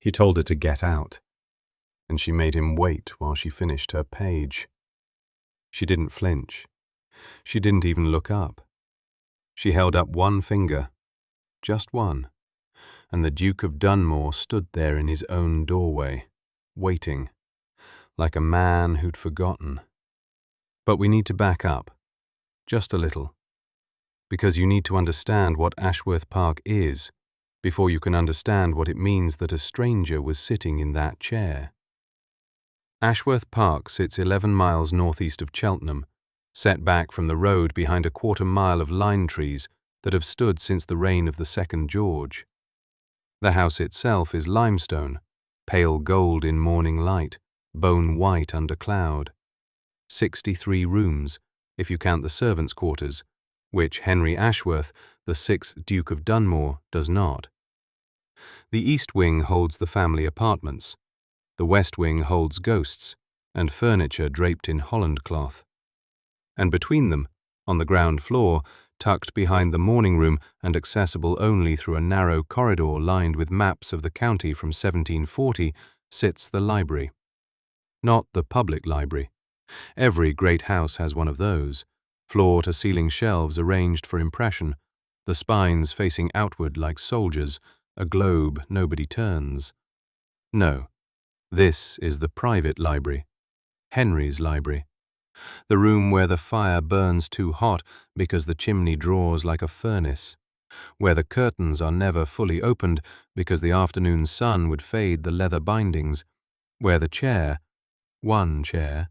He told her to get out, and she made him wait while she finished her page. She didn't flinch. She didn't even look up. She held up one finger, just one, and the Duke of Dunmore stood there in his own doorway, waiting, like a man who'd forgotten. But we need to back up, just a little, because you need to understand what Ashworth Park is before you can understand what it means that a stranger was sitting in that chair. Ashworth Park sits 11 miles northeast of Cheltenham, set back from the road behind a quarter-mile of lime trees that have stood since the reign of the second George. The house itself is limestone, pale gold in morning light, bone white under cloud. 63 rooms, if you count the servants' quarters, which Henry Ashworth, the 6th Duke of Dunmore, does not. The east wing holds the family apartments. The west wing holds ghosts and furniture draped in Holland cloth. And between them, on the ground floor, tucked behind the morning room and accessible only through a narrow corridor lined with maps of the county from 1740, sits the library. Not the public library. Every great house has one of those, floor-to-ceiling shelves arranged for impression, the spines facing outward like soldiers, a globe nobody turns. No, this is the private library, Henry's library. The room where the fire burns too hot because the chimney draws like a furnace, where the curtains are never fully opened because the afternoon sun would fade the leather bindings, where the chair, one chair,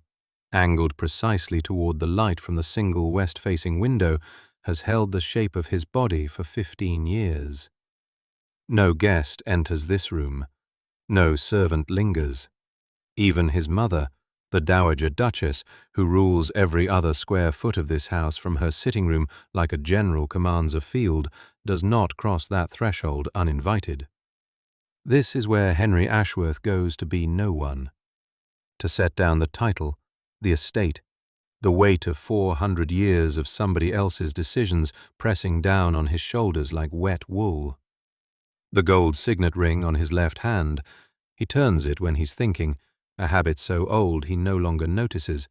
angled precisely toward the light from the single west-facing window, has held the shape of his body for 15 years. No guest enters this room. No servant lingers. Even his mother, the Dowager Duchess, who rules every other square foot of this house from her sitting room like a general commands a field, does not cross that threshold uninvited. This is where Henry Ashworth goes to be no one, to set down the title, the estate, the weight of 400 years of somebody else's decisions pressing down on his shoulders like wet wool. The gold signet ring on his left hand, he turns it when he's thinking, a habit so old he no longer notices.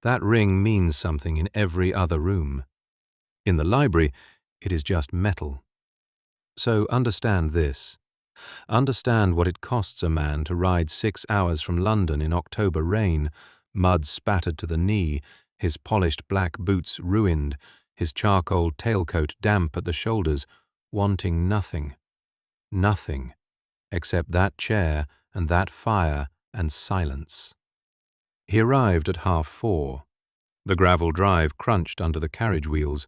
That ring means something in every other room. In the library, it is just metal. So understand this. Understand what it costs a man to ride 6 hours from London in October rain, mud spattered to the knee, his polished black boots ruined, his charcoal tailcoat damp at the shoulders, wanting nothing, except that chair and that fire and silence. He arrived at 4:30. The gravel drive crunched under the carriage wheels.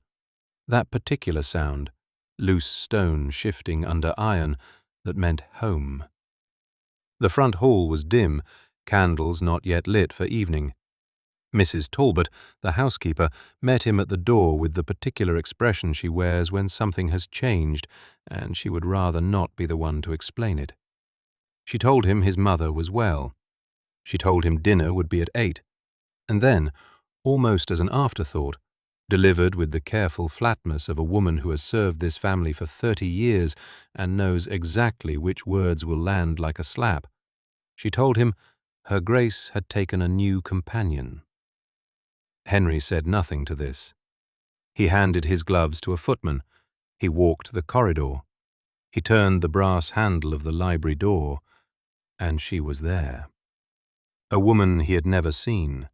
That particular sound, loose stone shifting under iron, that meant home. The front hall was dim, candles not yet lit for evening. Mrs. Talbot, the housekeeper, met him at the door with the particular expression she wears when something has changed, and she would rather not be the one to explain it. She told him his mother was well. She told him dinner would be at 8, and then, almost as an afterthought, delivered with the careful flatness of a woman who has served this family for 30 years and knows exactly which words will land like a slap, she told him her Grace had taken a new companion. Henry said nothing to this. He handed his gloves to a footman. He walked the corridor. He turned the brass handle of the library door, and she was there. A woman he had never seen.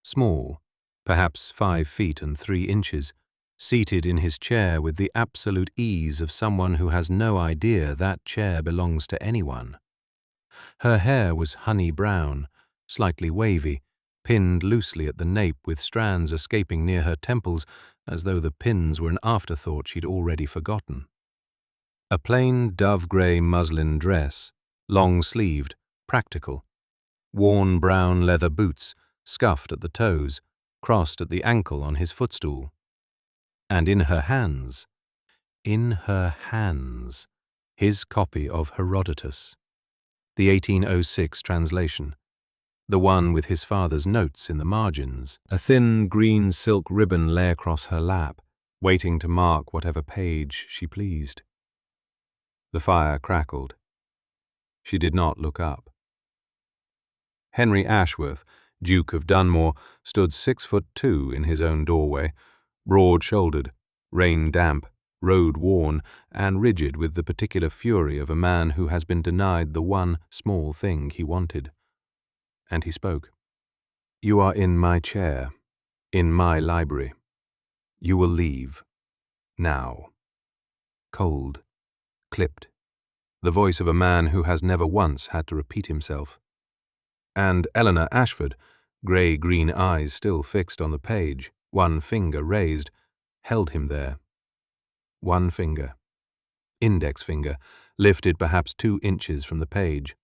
Small, perhaps 5 feet and 3 inches, seated in his chair with the absolute ease of someone who has no idea that chair belongs to anyone. Her hair was honey brown, slightly wavy, pinned loosely at the nape with strands escaping near her temples as though the pins were an afterthought she'd already forgotten. A plain dove-grey muslin dress, long-sleeved, practical. Worn brown leather boots, scuffed at the toes, crossed at the ankle on his footstool. And in her hands, his copy of Herodotus, the 1806 translation, the one with his father's notes in the margins. A thin green silk ribbon lay across her lap, waiting to mark whatever page she pleased. The fire crackled. She did not look up. Henry Ashworth, Duke of Dunmore, stood 6'2" in his own doorway, broad-shouldered, rain-damp, road-worn, and rigid with the particular fury of a man who has been denied the one small thing he wanted. And he spoke. "You are in my chair, in my library. You will leave. Now." Cold, clipped, the voice of a man who has never once had to repeat himself. And Eleanor Ashford, grey-green eyes still fixed on the page, one finger raised, held him there. One finger, index finger, lifted perhaps 2 inches from the page.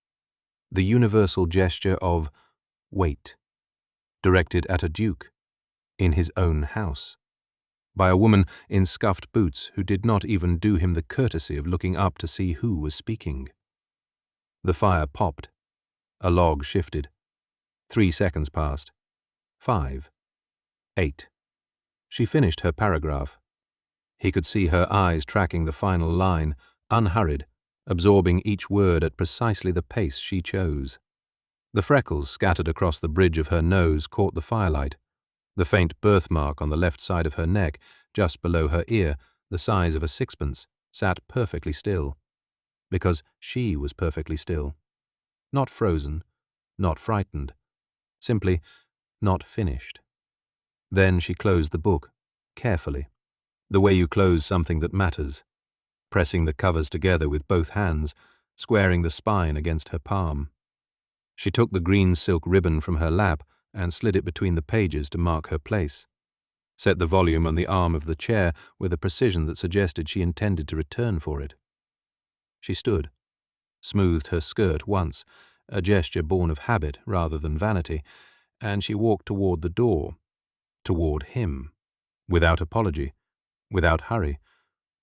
The universal gesture of wait, directed at a duke, in his own house, by a woman in scuffed boots who did not even do him the courtesy of looking up to see who was speaking. The fire popped. A log shifted. 3 seconds passed. 5. 8. She finished her paragraph. He could see her eyes tracking the final line, unhurried, absorbing each word at precisely the pace she chose. The freckles scattered across the bridge of her nose caught the firelight. The faint birthmark on the left side of her neck, just below her ear, the size of a sixpence, sat perfectly still. Because she was perfectly still. Not frozen, not frightened, simply not finished. Then she closed the book, carefully, the way you close something that matters, pressing the covers together with both hands, squaring the spine against her palm. She took the green silk ribbon from her lap and slid it between the pages to mark her place, set the volume on the arm of the chair with a precision that suggested she intended to return for it. She stood, smoothed her skirt once, a gesture born of habit rather than vanity, and she walked toward the door, toward him, without apology, without hurry,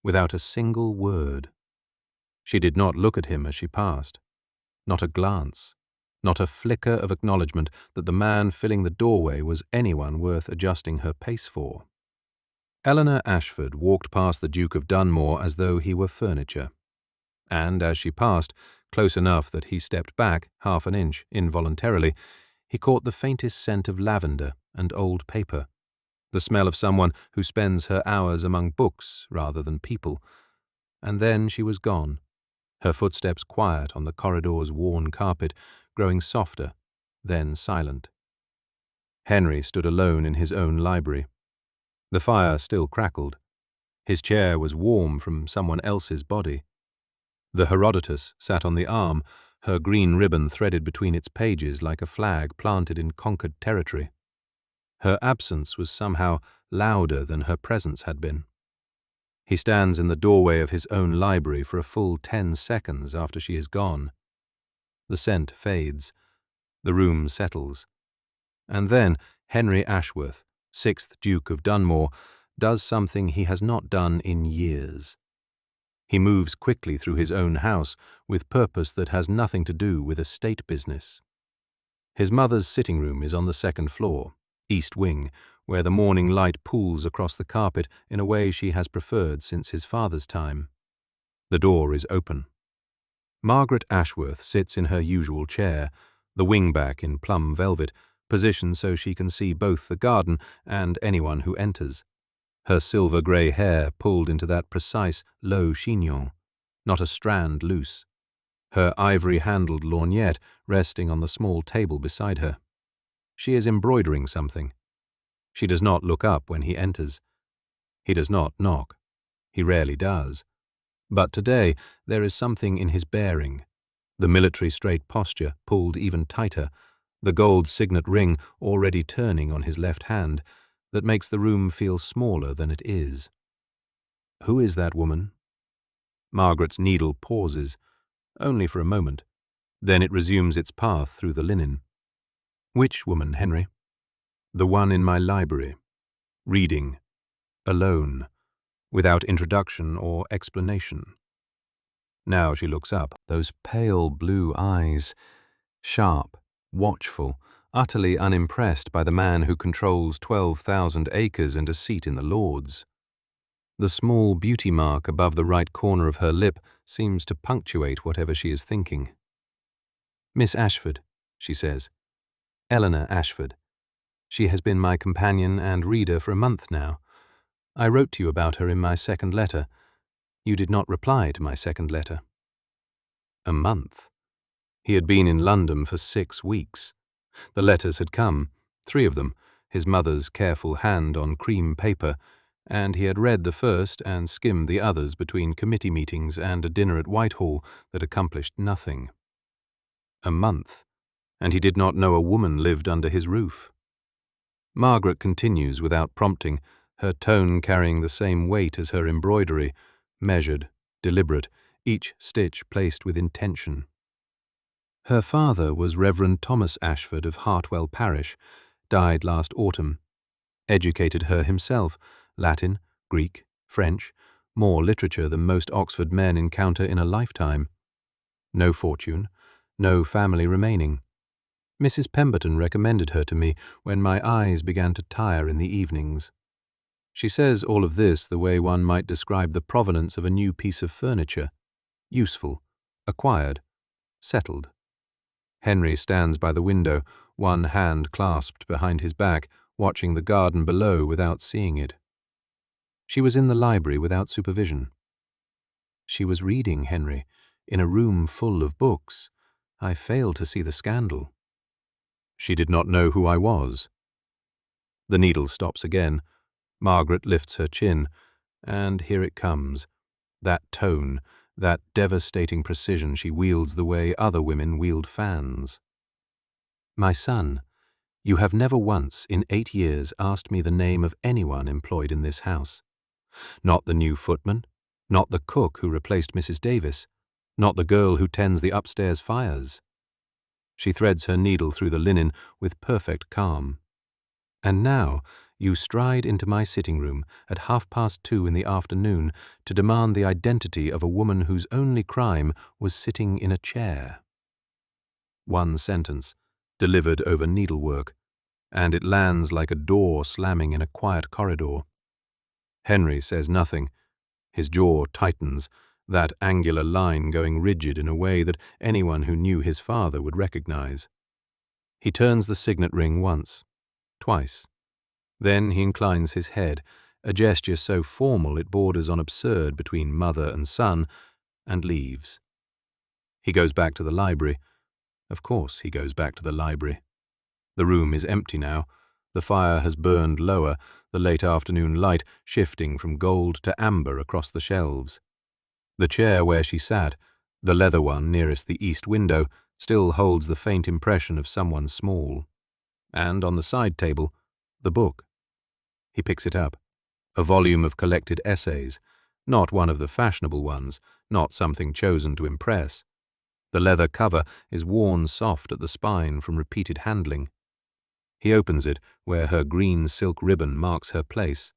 without a single word. She did not look at him as she passed, not a glance, not a flicker of acknowledgement that the man filling the doorway was anyone worth adjusting her pace for. Eleanor Ashford walked past the Duke of Dunmore as though he were furniture, and as she passed, close enough that he stepped back 1/2 an inch involuntarily, he caught the faintest scent of lavender and old paper, the smell of someone who spends her hours among books rather than people. And then she was gone, her footsteps quiet on the corridor's worn carpet, growing softer, then silent. Henry stood alone in his own library. The fire still crackled. His chair was warm from someone else's body. The Herodotus sat on the arm, her green ribbon threaded between its pages like a flag planted in conquered territory. Her absence was somehow louder than her presence had been. He stands in the doorway of his own library for a full 10 seconds after she is gone. The scent fades. The room settles. And then Henry Ashworth, 6th Duke of Dunmore, does something he has not done in years. He moves quickly through his own house with purpose that has nothing to do with estate business. His mother's sitting room is on the 2nd floor, east wing, where the morning light pools across the carpet in a way she has preferred since his father's time. The door is open. Margaret Ashworth sits in her usual chair, the wingback in plum velvet, positioned so she can see both the garden and anyone who enters. Her silver-grey hair pulled into that precise, low chignon, not a strand loose. Her ivory-handled lorgnette resting on the small table beside her. She is embroidering something. She does not look up when he enters. He does not knock. He rarely does. But today there is something in his bearing. The military straight posture pulled even tighter, the gold signet ring already turning on his left hand, that makes the room feel smaller than it is. Who is that woman? Margaret's needle pauses, only for a moment. Then it resumes its path through the linen. Which woman, Henry? The one in my library, reading, alone, without introduction or explanation. Now she looks up, those pale blue eyes, sharp, watchful, utterly unimpressed by the man who controls 12,000 acres and a seat in the Lords. The small beauty mark above the right corner of her lip seems to punctuate whatever she is thinking. Miss Ashford, she says. Eleanor Ashford. She has been my companion and reader for a month now. I wrote to you about her in my second letter. You did not reply to my second letter. A month. He had been in London for 6 weeks. The letters had come, 3 of them, his mother's careful hand on cream paper, and he had read the first and skimmed the others between committee meetings and a dinner at Whitehall that accomplished nothing. A month, and he did not know a woman lived under his roof. Margaret continues without prompting, her tone carrying the same weight as her embroidery, measured, deliberate, each stitch placed with intention. Her father was Reverend Thomas Ashford of Hartwell Parish, died last autumn. Educated her himself, Latin, Greek, French, more literature than most Oxford men encounter in a lifetime. No fortune, no family remaining. Mrs. Pemberton recommended her to me when my eyes began to tire in the evenings. She says all of this the way one might describe the provenance of a new piece of furniture. Useful, acquired, settled. Henry stands by the window, one hand clasped behind his back, watching the garden below without seeing it. She was in the library without supervision. She was reading, Henry, in a room full of books. I failed to see the scandal. She did not know who I was. The needle stops again. Margaret lifts her chin, and here it comes. That tone, that devastating precision she wields the way other women wield fans. My son, you have never once in 8 years asked me the name of anyone employed in this house. Not the new footman, not the cook who replaced Mrs. Davis, not the girl who tends the upstairs fires. She threads her needle through the linen with perfect calm. And now you stride into my sitting room at 2:30 in the afternoon to demand the identity of a woman whose only crime was sitting in a chair. One sentence, delivered over needlework, and it lands like a door slamming in a quiet corridor. Henry says nothing. His jaw tightens, that angular line going rigid in a way that anyone who knew his father would recognize. He turns the signet ring once, twice. Then he inclines his head, a gesture so formal it borders on absurd between mother and son, and leaves. He goes back to the library. Of course he goes back to the library. The room is empty now. The fire has burned lower, the late afternoon light shifting from gold to amber across the shelves. The chair where she sat, the leather one nearest the east window, still holds the faint impression of someone small. And on the side table, the book. He picks it up, a volume of collected essays, not one of the fashionable ones, not something chosen to impress. The leather cover is worn soft at the spine from repeated handling. He opens it where her green silk ribbon marks her place,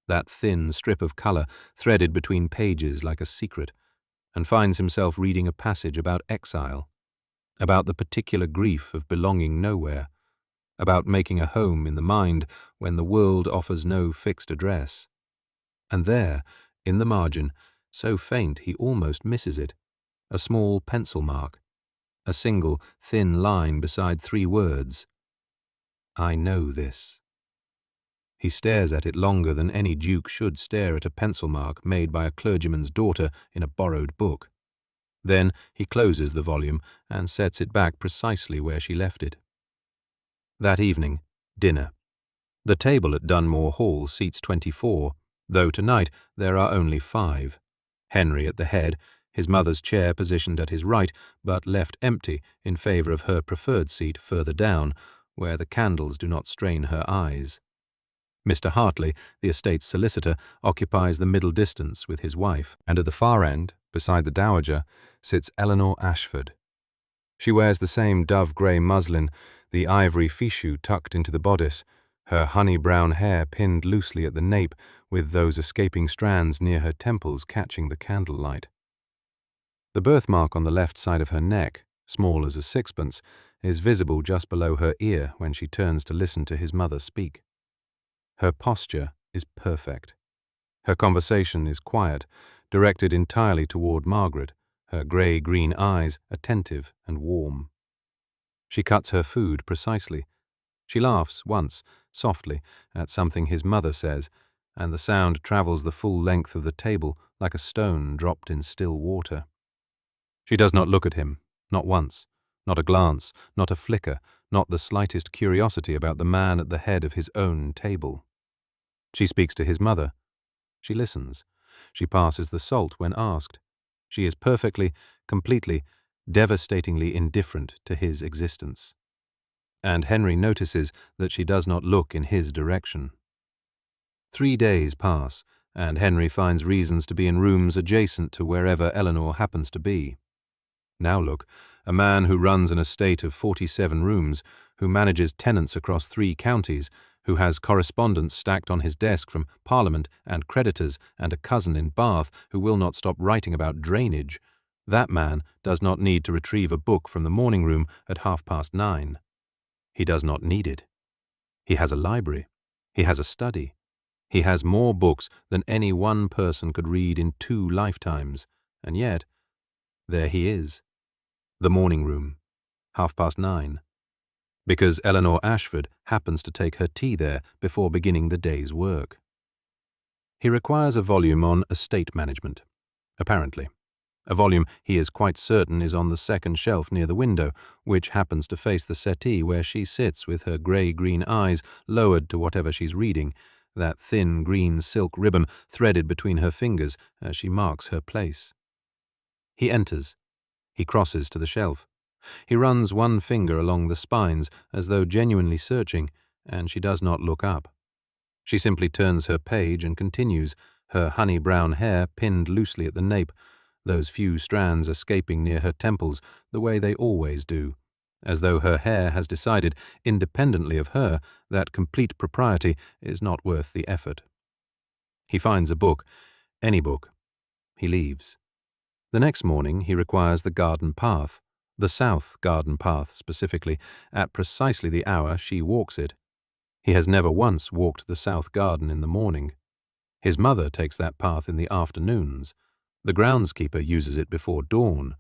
that thin strip of colour threaded between pages like a secret, and finds himself reading a passage about exile, about the particular grief of belonging nowhere, about making a home in the mind when the world offers no fixed address. And there, in the margin, so faint he almost misses it, a small pencil mark, a single thin line beside 3 words. I know this. He stares at it longer than any duke should stare at a pencil mark made by a clergyman's daughter in a borrowed book. Then he closes the volume and sets it back precisely where she left it. That evening, dinner. The table at Dunmore Hall seats 24, though tonight there are only 5. Henry at the head, his mother's chair positioned at his right, but left empty in favour of her preferred seat further down, where the candles do not strain her eyes. Mr. Hartley, the estate's solicitor, occupies the middle distance with his wife, and at the far end, beside the dowager, sits Eleanor Ashford. She wears the same dove-grey muslin, the ivory fichu tucked into the bodice, her honey-brown hair pinned loosely at the nape, with those escaping strands near her temples catching the candlelight. The birthmark on the left side of her neck, small as a sixpence, is visible just below her ear when she turns to listen to his mother speak. Her posture is perfect. Her conversation is quiet, directed entirely toward Margaret, her grey-green eyes attentive and warm. She cuts her food precisely. She laughs once, softly, at something his mother says, and the sound travels the full length of the table like a stone dropped in still water. She does not look at him, not once, not a glance, not a flicker, not the slightest curiosity about the man at the head of his own table. She speaks to his mother. She listens. She passes the salt when asked. She is perfectly, completely, devastatingly indifferent to his existence. And Henry notices that she does not look in his direction. 3 days pass, and Henry finds reasons to be in rooms adjacent to wherever Eleanor happens to be. Now look, a man who runs an estate of 47 rooms, who manages tenants across 3 counties, who has correspondence stacked on his desk from Parliament and creditors and a cousin in Bath who will not stop writing about drainage, that man does not need to retrieve a book from the morning room at 9:30. He does not need it. He has a library. He has a study. He has more books than any one person could read in 2 lifetimes, and yet, there he is. The morning room, 9:30. Because Eleanor Ashford happens to take her tea there before beginning the day's work. He requires a volume on estate management, apparently. A volume he is quite certain is on the second shelf near the window, which happens to face the settee where she sits with her grey-green eyes lowered to whatever she's reading, that thin green silk ribbon threaded between her fingers as she marks her place. He enters. He crosses to the shelf. He runs one finger along the spines as though genuinely searching, and she does not look up. She simply turns her page and continues, her honey-brown hair pinned loosely at the nape, those few strands escaping near her temples the way they always do, as though her hair has decided, independently of her, that complete propriety is not worth the effort. He finds a book, any book. He leaves. The next morning he requires the garden path, the south garden path specifically, at precisely the hour she walks it. He has never once walked the south garden in the morning. His mother takes that path in the afternoons. The groundskeeper uses it before dawn,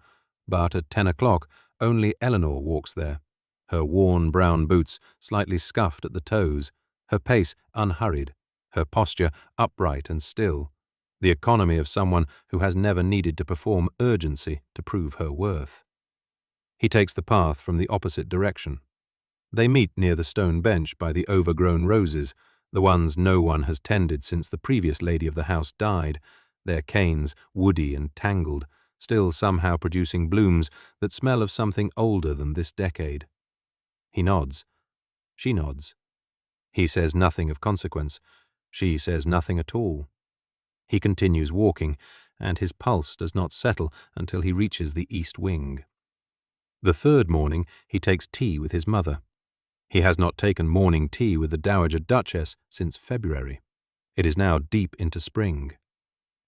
but at 10 o'clock only Eleanor walks there, her worn brown boots slightly scuffed at the toes, her pace unhurried, her posture upright and still, the economy of someone who has never needed to perform urgency to prove her worth. He takes the path from the opposite direction. They meet near the stone bench by the overgrown roses, the ones no one has tended since the previous lady of the house died, their canes woody and tangled, still somehow producing blooms that smell of something older than this decade. He nods. She nods. He says nothing of consequence. She says nothing at all. He continues walking, and his pulse does not settle until he reaches the east wing. The third morning he takes tea with his mother. He has not taken morning tea with the Dowager Duchess since February. It is now deep into spring.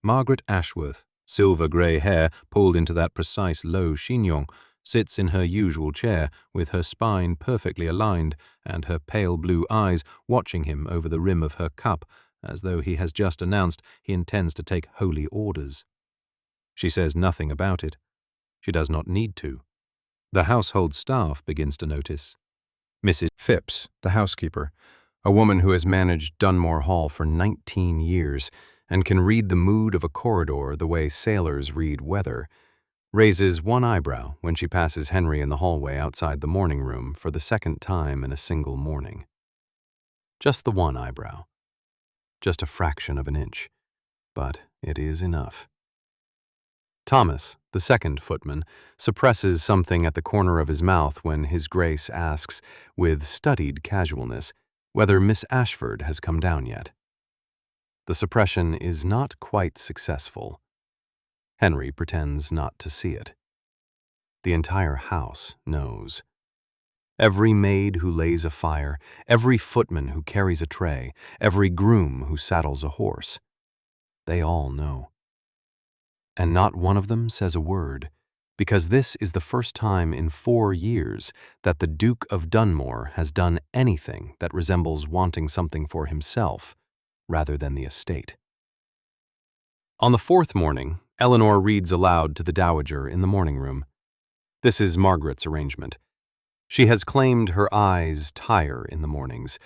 Margaret Ashworth, silver-grey hair pulled into that precise low chignon, sits in her usual chair with her spine perfectly aligned and her pale blue eyes watching him over the rim of her cup as though he has just announced he intends to take holy orders. She says nothing about it. She does not need to. The household staff begins to notice. Mrs. Phipps, the housekeeper, a woman who has managed Dunmore Hall for 19 years and can read the mood of a corridor the way sailors read weather, raises one eyebrow when she passes Henry in the hallway outside the morning room for the second time in a single morning. Just the one eyebrow. Just a fraction of an inch. But it is enough. Thomas, the second footman, suppresses something at the corner of his mouth when His Grace asks, with studied casualness, whether Miss Ashford has come down yet. The suppression is not quite successful. Henry pretends not to see it. The entire house knows. Every maid who lays a fire, every footman who carries a tray, every groom who saddles a horse, they all know. And not one of them says a word, because this is the first time in 4 years that the Duke of Dunmore has done anything that resembles wanting something for himself rather than the estate. On the 4th morning, Eleanor reads aloud to the Dowager in the morning room. This is Margaret's arrangement. She has claimed her eyes tire in the mornings,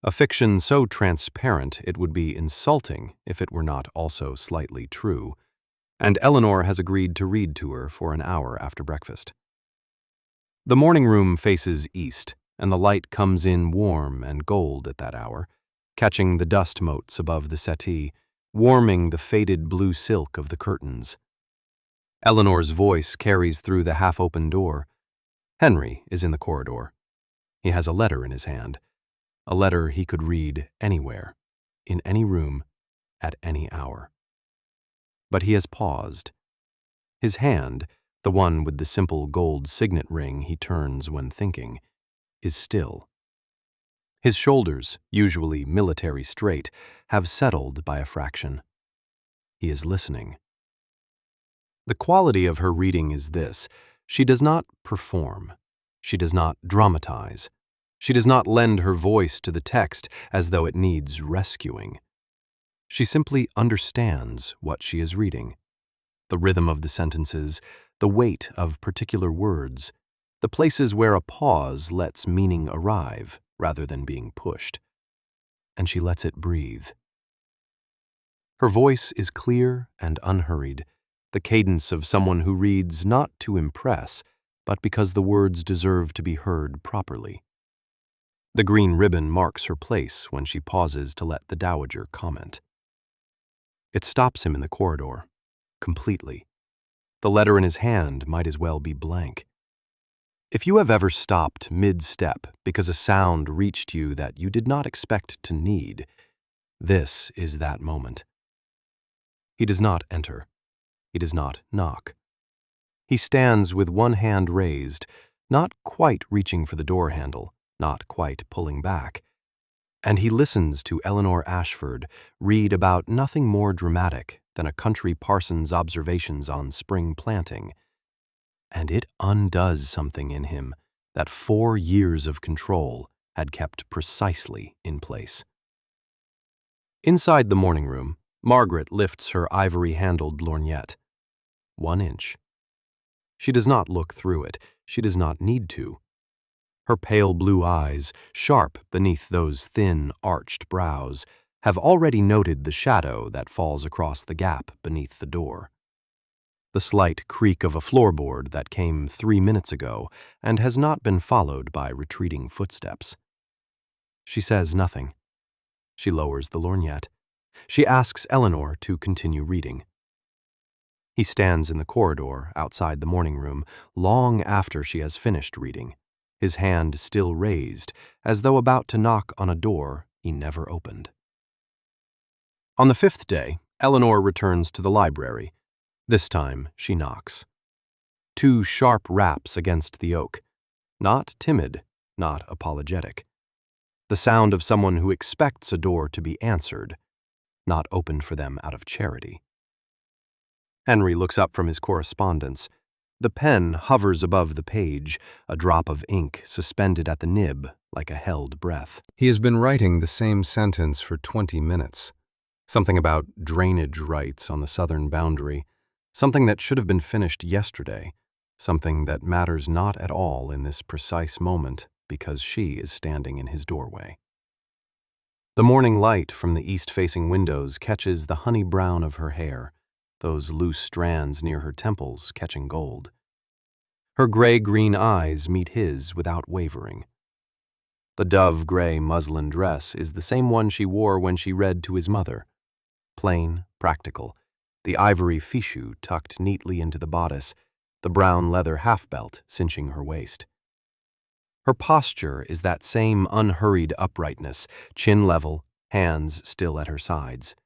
a fiction so transparent it would be insulting if it were not also slightly true, and Eleanor has agreed to read to her for an hour after breakfast. The morning room faces east, and the light comes in warm and gold at that hour, catching the dust motes above the settee, warming the faded blue silk of the curtains. Eleanor's voice carries through the half-open door. Henry is in the corridor. He has a letter in his hand, a letter he could read anywhere, in any room, at any hour. But he has paused. His hand, the one with the simple gold signet ring he turns when thinking, is still. His shoulders, usually military straight, have settled by a fraction. He is listening. The quality of her reading is this: she does not perform. She does not dramatize. She does not lend her voice to the text as though it needs rescuing. She simply understands what she is reading. The rhythm of the sentences, the weight of particular words, the places where a pause lets meaning arrive rather than being pushed. And she lets it breathe. Her voice is clear and unhurried, the cadence of someone who reads not to impress, but because the words deserve to be heard properly. The green ribbon marks her place when she pauses to let the dowager comment. It stops him in the corridor, completely. The letter in his hand might as well be blank. If you have ever stopped mid-step because a sound reached you that you did not expect to need, this is that moment. He does not enter. He does not knock. He stands with one hand raised, not quite reaching for the door handle, not quite pulling back, and he listens to Eleanor Ashford read about nothing more dramatic than a country parson's observations on spring planting, and it undoes something in him that 4 years of control had kept precisely in place. Inside the morning room, Margaret lifts her ivory-handled lorgnette. 1 inch. She does not look through it. She does not need to. Her pale blue eyes, sharp beneath those thin, arched brows, have already noted the shadow that falls across the gap beneath the door. The slight creak of a floorboard that came 3 minutes ago and has not been followed by retreating footsteps. She says nothing. She lowers the lorgnette. She asks Eleanor to continue reading. He stands in the corridor outside the morning room long after she has finished reading, his hand still raised, as though about to knock on a door he never opened. On the 5th day, Eleanor returns to the library. This time she knocks. 2 sharp raps against the oak. Not timid, not apologetic. The sound of someone who expects a door to be answered, not opened for them out of charity. Henry looks up from his correspondence. The pen hovers above the page, a drop of ink suspended at the nib like a held breath. He has been writing the same sentence for 20 minutes. Something about drainage rights on the southern boundary, something that should have been finished yesterday, something that matters not at all in this precise moment because she is standing in his doorway. The morning light from the east-facing windows catches the honey brown of her hair, those loose strands near her temples catching gold. Her gray-green eyes meet his without wavering. The dove-gray muslin dress is the same one she wore when she read to his mother. Plain, practical, the ivory fichu tucked neatly into the bodice, the brown leather half-belt cinching her waist. Her posture is that same unhurried uprightness, chin level, hands still at her sides.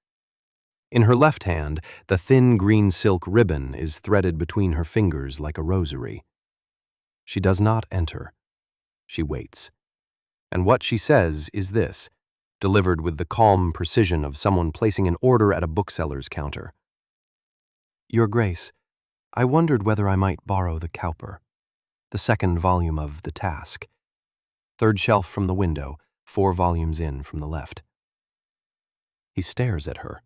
In her left hand, the thin green silk ribbon is threaded between her fingers like a rosary. She does not enter. She waits. And what she says is this, delivered with the calm precision of someone placing an order at a bookseller's counter. Your Grace, I wondered whether I might borrow the Cowper, the 2nd volume of The Task. 3rd shelf from the window, 4 volumes in from the left. He stares at her.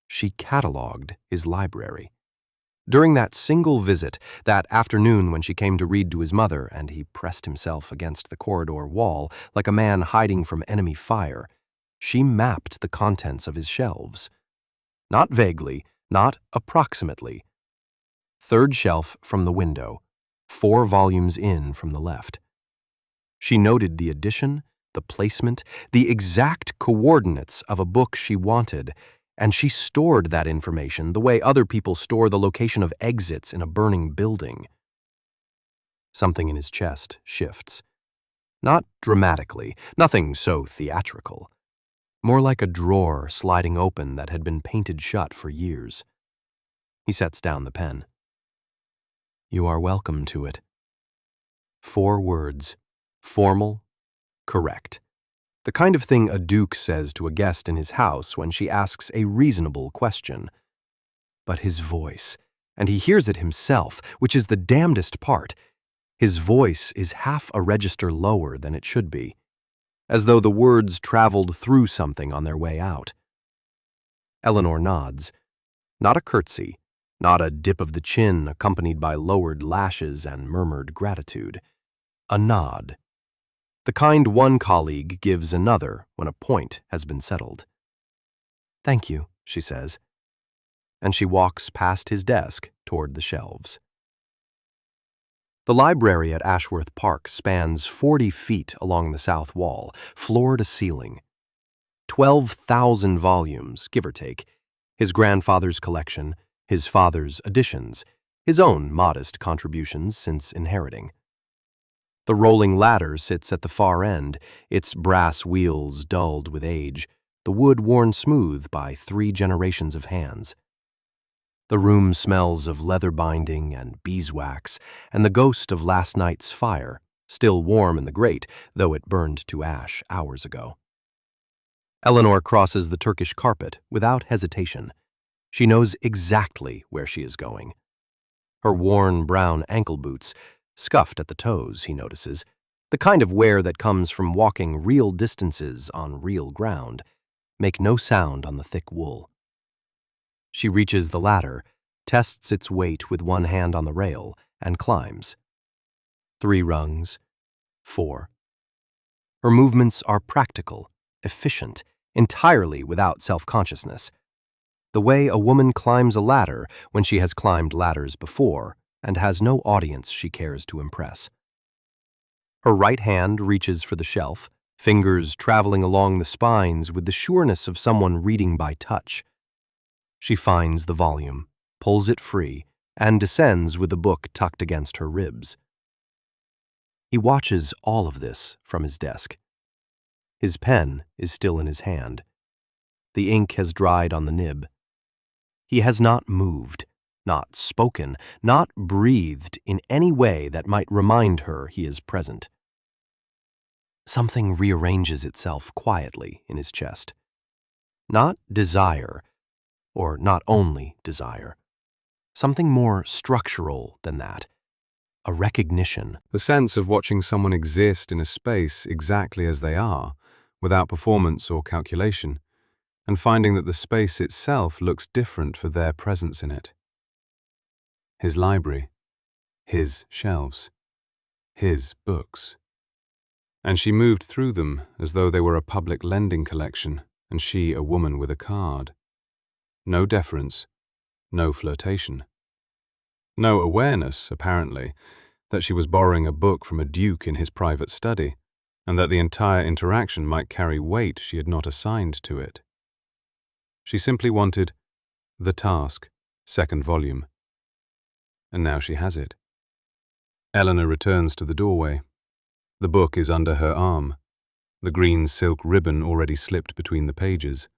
She catalogued his library. During that single visit, that afternoon when she came to read to his mother and he pressed himself against the corridor wall like a man hiding from enemy fire, she mapped the contents of his shelves. Not vaguely, not approximately. Third shelf from the window, 4 volumes in from the left. She noted the edition, the placement, the exact coordinates of a book she wanted, and she stored that information the way other people store the location of exits in a burning building. Something in his chest shifts. Not dramatically, nothing so theatrical. More like a drawer sliding open that had been painted shut for years. He sets down the pen. "You are welcome to it." 4 words. Formal, correct. The kind of thing a duke says to a guest in his house when she asks a reasonable question. But his voice, and he hears it himself, which is the damnedest part. His voice is half a register lower than it should be, as though the words traveled through something on their way out. Eleanor nods. Not a curtsy, not a dip of the chin accompanied by lowered lashes and murmured gratitude. A nod. The kind one colleague gives another when a point has been settled. "Thank you," she says, and she walks past his desk toward the shelves. The library at Ashworth Park spans 40 feet along the south wall, floor to ceiling. 12,000 volumes, give or take, his grandfather's collection, his father's additions, his own modest contributions since inheriting. The rolling ladder sits at the far end, its brass wheels dulled with age, the wood worn smooth by 3 generations of hands. The room smells of leather binding and beeswax, and the ghost of last night's fire, still warm in the grate, though it burned to ash hours ago. Eleanor crosses the Turkish carpet without hesitation. She knows exactly where she is going. Her worn brown ankle boots, scuffed at the toes, he notices, the kind of wear that comes from walking real distances on real ground, make no sound on the thick wool. She reaches the ladder, tests its weight with one hand on the rail, and climbs. 3 rungs, 4. Her movements are practical, efficient, entirely without self-consciousness. The way a woman climbs a ladder when she has climbed ladders before and has no audience she cares to impress. Her right hand reaches for the shelf, fingers traveling along the spines with the sureness of someone reading by touch. She finds the volume, pulls it free, and descends with the book tucked against her ribs. He watches all of this from his desk. His pen is still in his hand. The ink has dried on the nib. He has not moved, not spoken, not breathed in any way that might remind her he is present. Something rearranges itself quietly in his chest. Not desire, or not only desire. Something more structural than that. A recognition. The sense of watching someone exist in a space exactly as they are, without performance or calculation, and finding that the space itself looks different for their presence in it. His library, his shelves, his books. And she moved through them as though they were a public lending collection, and she a woman with a card. No deference, no flirtation. No awareness, apparently, that she was borrowing a book from a duke in his private study, and that the entire interaction might carry weight she had not assigned to it. She simply wanted the task, 2nd volume. And now she has it. Eleanor returns to the doorway. The book is under her arm, the green silk ribbon already slipped between the pages.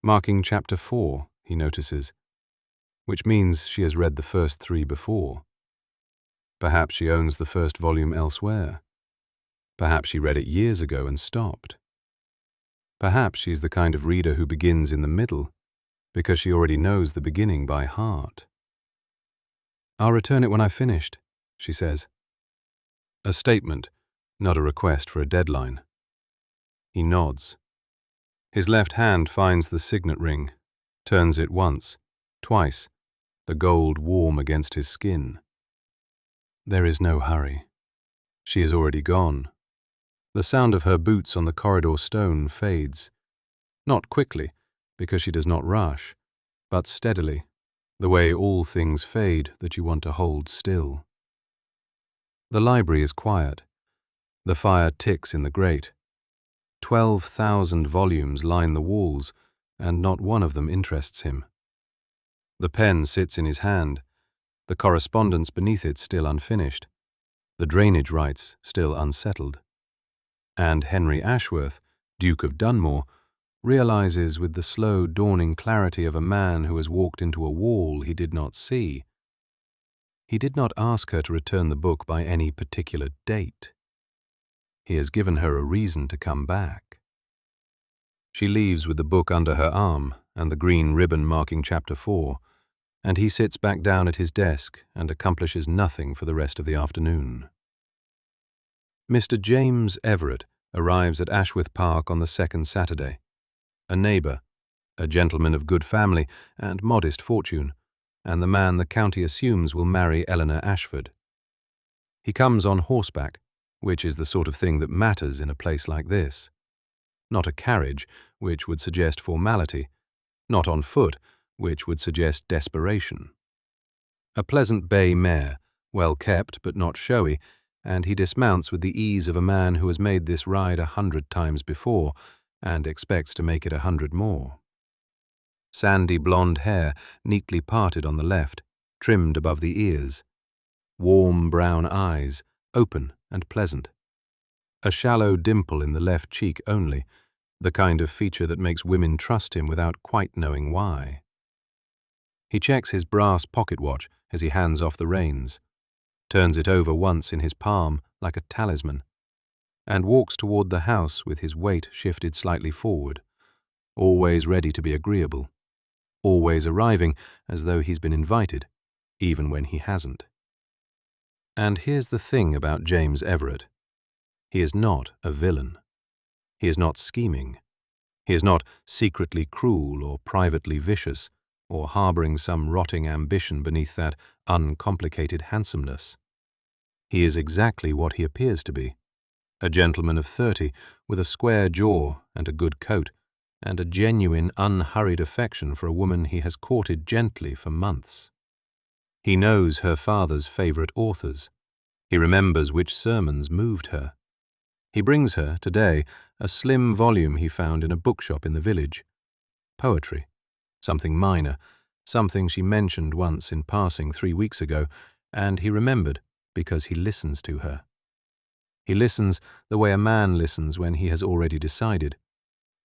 Marking chapter 4, he notices, which means she has read the first 3 before. Perhaps she owns the 1st volume elsewhere. Perhaps she read it years ago and stopped. Perhaps she's the kind of reader who begins in the middle, because she already knows the beginning by heart. "I'll return it when I've finished," she says. A statement, not a request for a deadline. He nods. His left hand finds the signet ring, turns it once, twice, the gold warm against his skin. There is no hurry. She is already gone. The sound of her boots on the corridor stone fades. Not quickly, because she does not rush, but steadily, the way all things fade that you want to hold still. The library is quiet. The fire ticks in the grate. 12,000 volumes line the walls, and not one of them interests him. The pen sits in his hand, the correspondence beneath it still unfinished, the drainage rights still unsettled. And Henry Ashworth, Duke of Dunmore, realizes with the slow dawning clarity of a man who has walked into a wall he did not see. He did not ask her to return the book by any particular date. He has given her a reason to come back. She leaves with the book under her arm and the green ribbon marking Chapter 4, and he sits back down at his desk and accomplishes nothing for the rest of the afternoon. Mr. James Everett arrives at Ashworth Park on the second Saturday. A neighbour, a gentleman of good family and modest fortune, and the man the county assumes will marry Eleanor Ashford. He comes on horseback, which is the sort of thing that matters in a place like this. Not a carriage, which would suggest formality, not on foot, which would suggest desperation. A pleasant bay mare, well kept but not showy, and he dismounts with the ease of a man who has made this ride 100 times before, and expects to make it 100 more. Sandy blonde hair, neatly parted on the left, trimmed above the ears. Warm brown eyes, open and pleasant. A shallow dimple in the left cheek only, the kind of feature that makes women trust him without quite knowing why. He checks his brass pocket watch as he hands off the reins, turns it over once in his palm like a talisman, and walks toward the house with his weight shifted slightly forward, always ready to be agreeable, always arriving as though he's been invited, even when he hasn't. And here's the thing about James Everett. He is not a villain. He is not scheming. He is not secretly cruel or privately vicious, or harboring some rotting ambition beneath that uncomplicated handsomeness. He is exactly what he appears to be. A gentleman of 30, with a square jaw and a good coat, and a genuine, unhurried affection for a woman he has courted gently for months. He knows her father's favourite authors. He remembers which sermons moved her. He brings her, today, a slim volume he found in a bookshop in the village. Poetry. Something minor, something she mentioned once in passing 3 weeks ago, and he remembered because he listens to her. He listens the way a man listens when he has already decided,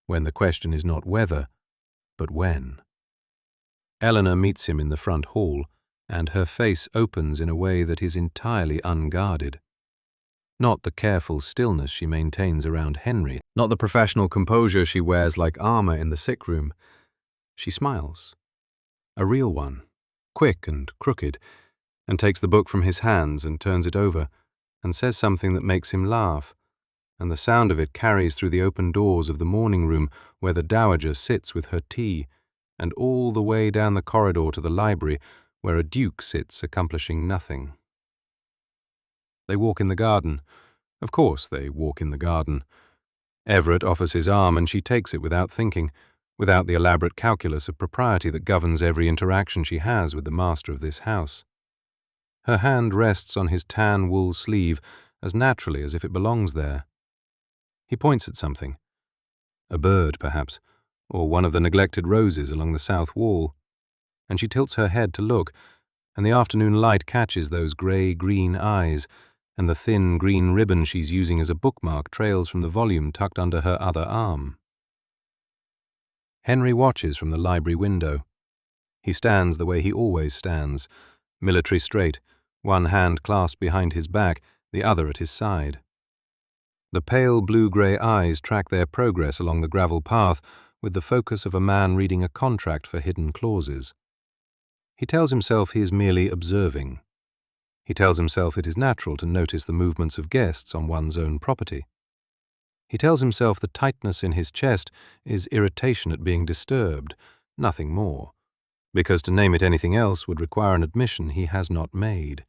when the question is not whether, but when. Eleanor meets him in the front hall, and her face opens in a way that is entirely unguarded. Not the careful stillness she maintains around Henry, not the professional composure she wears like armor in the sick room. She smiles. A real one, quick and crooked, and takes the book from his hands and turns it over, and says something that makes him laugh, and the sound of it carries through the open doors of the morning room where the dowager sits with her tea, and all the way down the corridor to the library where a duke sits accomplishing nothing. They walk in the garden. Of course they walk in the garden. Everett offers his arm and she takes it without thinking, without the elaborate calculus of propriety that governs every interaction she has with the master of this house. Her hand rests on his tan wool sleeve as naturally as if it belongs there. He points at something. A bird, perhaps, or one of the neglected roses along the south wall, and she tilts her head to look, and the afternoon light catches those grey-green eyes, and the thin green ribbon she's using as a bookmark trails from the volume tucked under her other arm. Henry watches from the library window. He stands the way he always stands, military straight, one hand clasped behind his back, the other at his side. The pale blue-grey eyes track their progress along the gravel path with the focus of a man reading a contract for hidden clauses. He tells himself he is merely observing. He tells himself it is natural to notice the movements of guests on one's own property. He tells himself the tightness in his chest is irritation at being disturbed, nothing more. because to name it anything else would require an admission he has not made,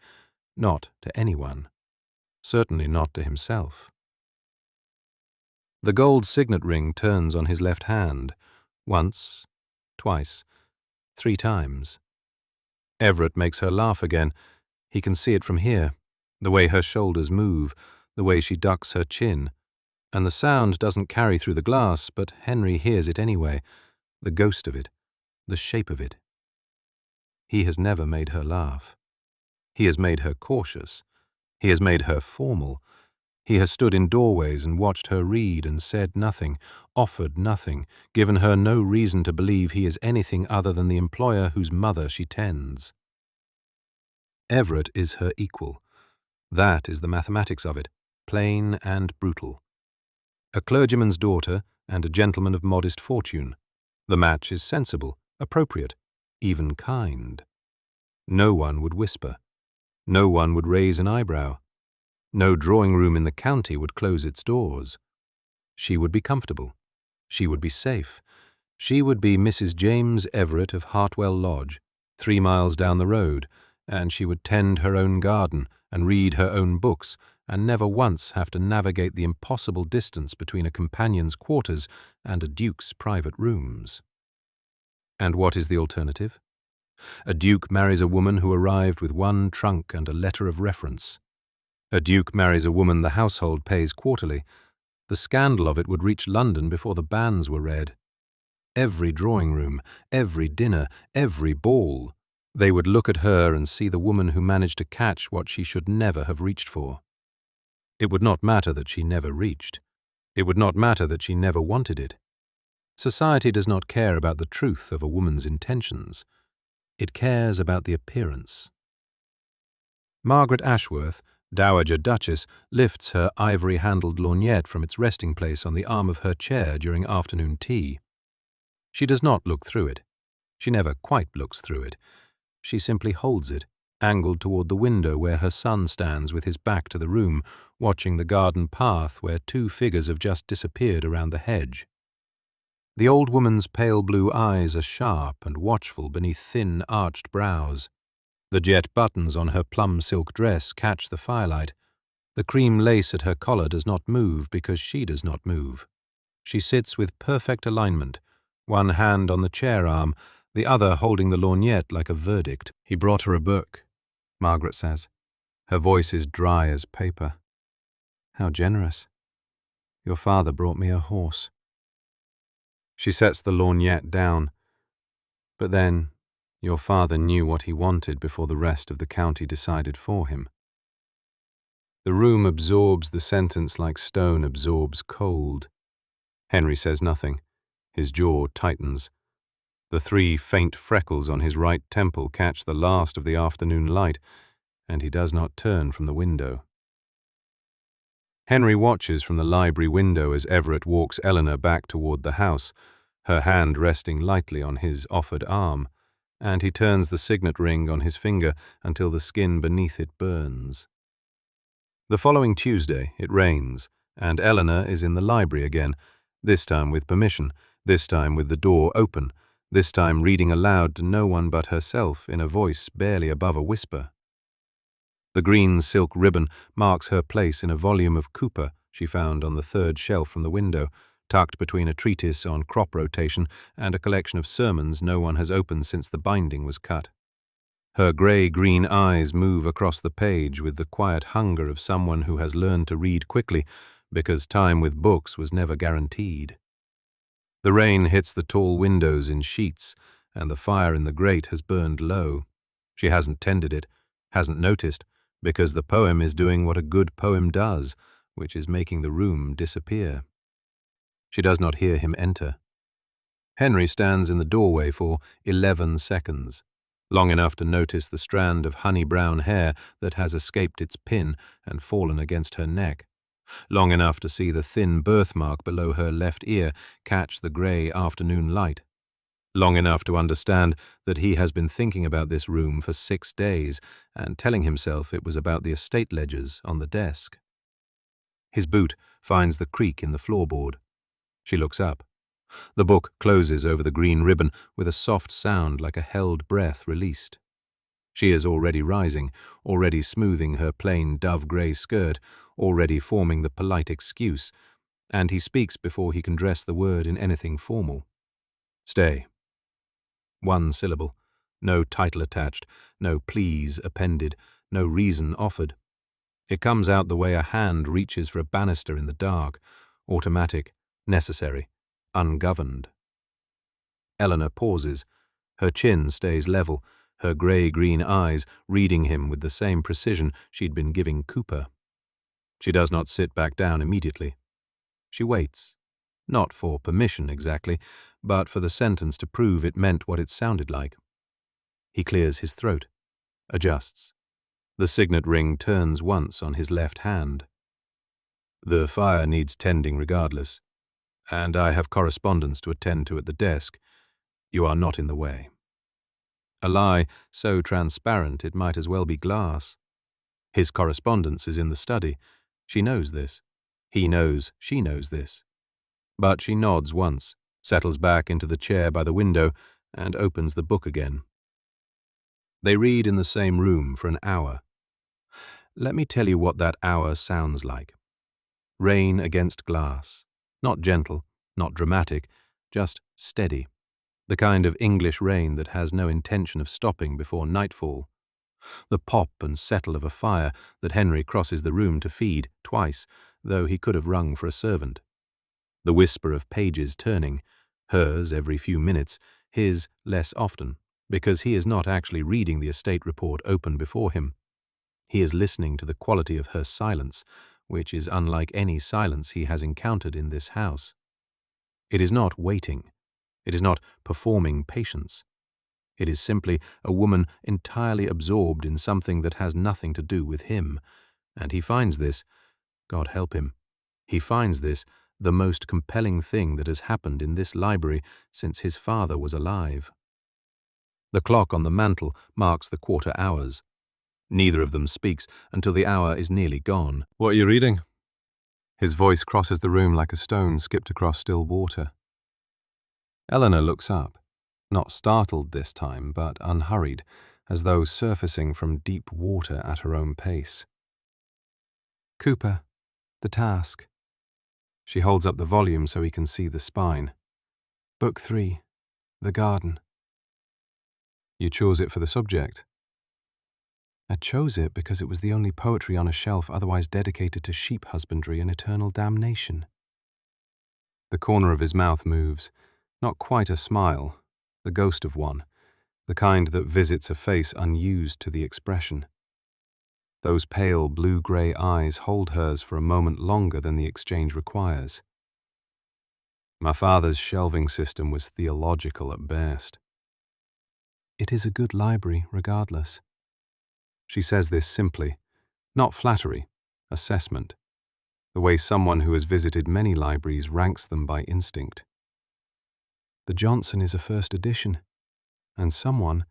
not to anyone, certainly not to himself. The gold signet ring turns on his left hand, once, twice, 3 times. Everett makes her laugh again. He can see it from here, the way her shoulders move, the way she ducks her chin. And the sound doesn't carry through the glass, but Henry hears it anyway, the ghost of it, the shape of it. He has never made her laugh. He has made her cautious. He has made her formal. He has stood in doorways and watched her read and said nothing, offered nothing, given her no reason to believe he is anything other than the employer whose mother she tends. Everett is her equal. That is the mathematics of it, plain and brutal. A clergyman's daughter and a gentleman of modest fortune. The match is sensible, appropriate, even kind. No one would whisper. No one would raise an eyebrow. No drawing-room in the county would close its doors. She would be comfortable. She would be safe. She would be Mrs. James Everett of Hartwell Lodge, 3 miles down the road, and she would tend her own garden and read her own books and never once have to navigate the impossible distance between a companion's quarters and a duke's private rooms. And what is the alternative? A duke marries a woman who arrived with 1 trunk and a letter of reference. A duke marries a woman the household pays quarterly. The scandal of it would reach London before the banns were read. Every drawing-room, every dinner, every ball, they would look at her and see the woman who managed to catch what she should never have reached for. It would not matter that she never reached. It would not matter that she never wanted it. Society does not care about the truth of a woman's intentions. It cares about the appearance. Margaret Ashworth, Dowager Duchess, lifts her ivory-handled lorgnette from its resting place on the arm of her chair during afternoon tea. She does not look through it. She never quite looks through it. She simply holds it, angled toward the window where her son stands with his back to the room, watching the garden path where 2 figures have just disappeared around the hedge. The old woman's pale blue eyes are sharp and watchful beneath thin, arched brows. The jet buttons on her plum silk dress catch the firelight. The cream lace at her collar does not move because she does not move. She sits with perfect alignment, 1 hand on the chair arm, the other holding the lorgnette like a verdict. "He brought her a book," Margaret says. Her voice is dry as paper. "How generous. Your father brought me a horse." She sets the lorgnette down. "But then, your father knew what he wanted before the rest of the county decided for him." The room absorbs the sentence like stone absorbs cold. Henry says nothing. His jaw tightens. The 3 faint freckles on his right temple catch the last of the afternoon light, and he does not turn from the window. Henry watches from the library window as Everett walks Eleanor back toward the house, her hand resting lightly on his offered arm, and he turns the signet ring on his finger until the skin beneath it burns. The following Tuesday it rains, and Eleanor is in the library again, this time with permission, this time with the door open, this time reading aloud to no one but herself in a voice barely above a whisper. The green silk ribbon marks her place in a volume of Cooper she found on the 3rd shelf from the window, tucked between a treatise on crop rotation and a collection of sermons no one has opened since the binding was cut. Her grey-green eyes move across the page with the quiet hunger of someone who has learned to read quickly because time with books was never guaranteed. The rain hits the tall windows in sheets, and the fire in the grate has burned low. She hasn't tended it, hasn't noticed, because the poem is doing what a good poem does, which is making the room disappear. She does not hear him enter. Henry stands in the doorway for 11 seconds, long enough to notice the strand of honey-brown hair that has escaped its pin and fallen against her neck, long enough to see the thin birthmark below her left ear catch the grey afternoon light, long enough to understand that he has been thinking about this room for 6 days and telling himself it was about the estate ledgers on the desk. His boot finds the creak in the floorboard. She looks up. The book closes over the green ribbon with a soft sound like a held breath released. She is already rising, already smoothing her plain dove-grey skirt, already forming the polite excuse, and he speaks before he can dress the word in anything formal. Stay. One syllable. No title attached, no please appended, no reason offered. It comes out the way a hand reaches for a banister in the dark, automatic, necessary, ungoverned. Eleanor pauses. Her chin stays level, her grey-green eyes reading him with the same precision she'd been giving Cooper. She does not sit back down immediately. She waits, not for permission exactly, but for the sentence to prove it meant what it sounded like. He clears his throat, adjusts. The signet ring turns once on his left hand. The fire needs tending regardless, and I have correspondence to attend to at the desk. You are not in the way. A lie so transparent it might as well be glass. His correspondence is in the study. She knows this. He knows she knows this. But she nods once, settles back into the chair by the window, and opens the book again. They read in the same room for an hour. Let me tell you what that hour sounds like. Rain against glass. Not gentle, not dramatic, just steady. The kind of English rain that has no intention of stopping before nightfall. The pop and settle of a fire that Henry crosses the room to feed twice, though he could have rung for a servant. The whisper of pages turning, hers every few minutes, his less often, because he is not actually reading the estate report open before him. He is listening to the quality of her silence, which is unlike any silence he has encountered in this house. It is not waiting. It is not performing patience. It is simply a woman entirely absorbed in something that has nothing to do with him, and he finds this, God help him, he finds this the most compelling thing that has happened in this library since his father was alive. The clock on the mantel marks the quarter hours. Neither of them speaks until the hour is nearly gone. What are you reading? His voice crosses the room like a stone skipped across still water. Eleanor looks up, not startled this time, but unhurried, as though surfacing from deep water at her own pace. Cooper, The Task. She holds up the volume so he can see the spine. Book 3, The Garden. You chose it for the subject. I chose it because it was the only poetry on a shelf otherwise dedicated to sheep husbandry and eternal damnation. The corner of his mouth moves, not quite a smile, the ghost of one, the kind that visits a face unused to the expression. Those pale blue-grey eyes hold hers for a moment longer than the exchange requires. My father's shelving system was theological at best. It is a good library, regardless. She says this simply, not flattery, assessment, the way someone who has visited many libraries ranks them by instinct. The Johnson is a first edition, and someone,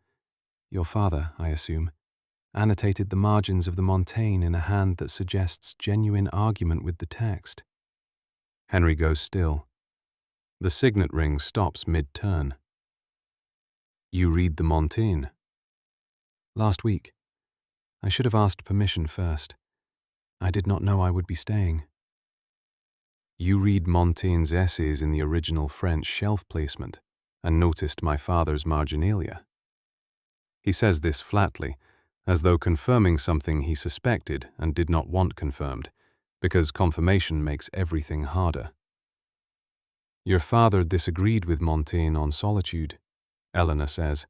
your father, I assume, annotated the margins of the Montaigne in a hand that suggests genuine argument with the text. Henry goes still. The signet ring stops mid-turn. You read the Montaigne? Last week. I should have asked permission first. I did not know I would be staying. You read Montaigne's essays in the original French shelf placement and noticed my father's marginalia. He says this flatly, as though confirming something he suspected and did not want confirmed, because confirmation makes everything harder. Your father disagreed with Montaigne on solitude, Eleanor says,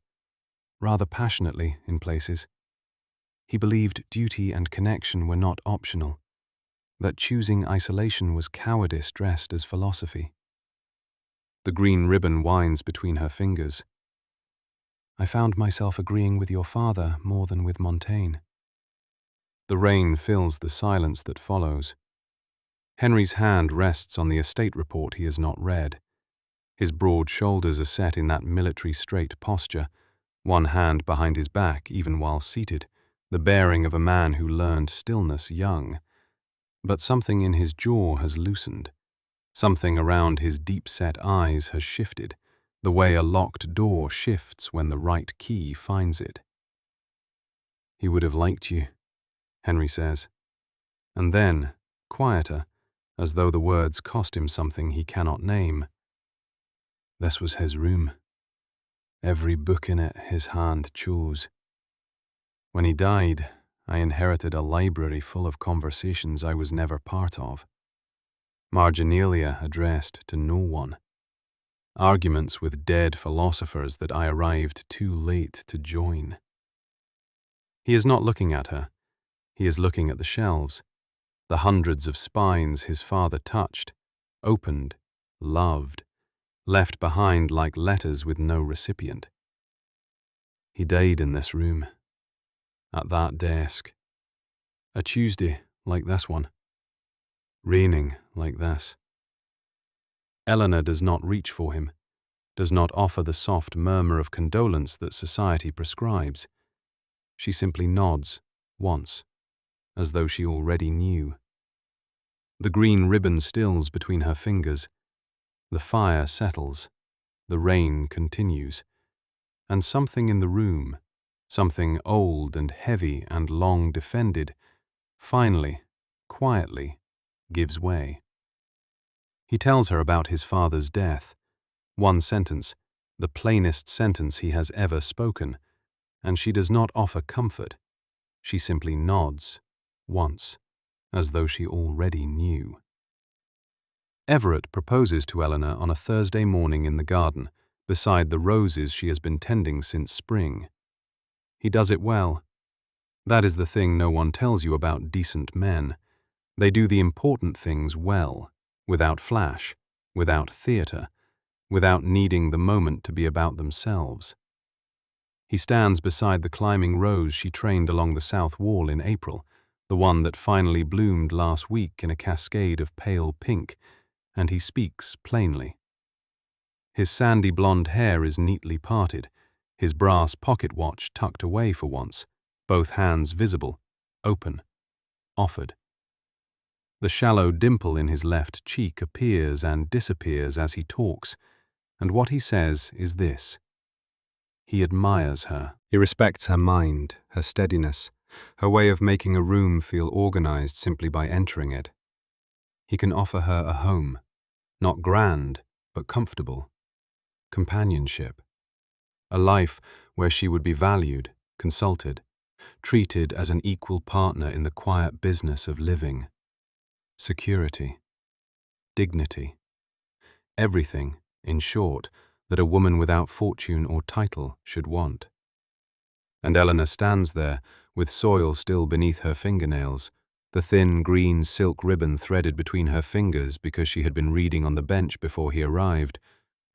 rather passionately in places. He believed duty and connection were not optional, that choosing isolation was cowardice dressed as philosophy. The green ribbon winds between her fingers. I found myself agreeing with your father more than with Montaigne. The rain fills the silence that follows. Henry's hand rests on the estate report he has not read. His broad shoulders are set in that military straight posture, one hand behind his back even while seated, the bearing of a man who learned stillness young. But something in his jaw has loosened. Something around his deep-set eyes has shifted, the way a locked door shifts when the right key finds it. "He would have liked you," Henry says. And then, quieter, as though the words cost him something he cannot name, "This was his room. Every book in it his hand chose. When he died, I inherited a library full of conversations I was never part of. Marginalia addressed to no one. Arguments with dead philosophers that I arrived too late to join." He is not looking at her. He is looking at the shelves, the hundreds of spines his father touched, opened, loved, left behind like letters with no recipient. He died in this room, at that desk. A Tuesday like this one. Raining like this. Eleanor does not reach for him, does not offer the soft murmur of condolence that society prescribes. She simply nods, once, as though she already knew. The green ribbon stills between her fingers. The fire settles. The rain continues. And something in the room, something old and heavy and long defended, finally, quietly, gives way. He tells her about his father's death. One sentence, the plainest sentence he has ever spoken, and she does not offer comfort. She simply nods, once, as though she already knew. Everett proposes to Eleanor on a Thursday morning in the garden, beside the roses she has been tending since spring. He does it well. That is the thing no one tells you about decent men. They do the important things well, without flash, without theatre, without needing the moment to be about themselves. He stands beside the climbing rose she trained along the south wall in April, the one that finally bloomed last week in a cascade of pale pink, and he speaks plainly. His sandy blonde hair is neatly parted, his brass pocket watch tucked away for once, both hands visible, open, offered. The shallow dimple in his left cheek appears and disappears as he talks, and what he says is this. He admires her. He respects her mind, her steadiness, her way of making a room feel organized simply by entering it. He can offer her a home, not grand, but comfortable. Companionship. A life where she would be valued, consulted, treated as an equal partner in the quiet business of living. Security. Dignity. Everything, in short, that a woman without fortune or title should want. And Eleanor stands there, with soil still beneath her fingernails, the thin green silk ribbon threaded between her fingers because she had been reading on the bench before he arrived,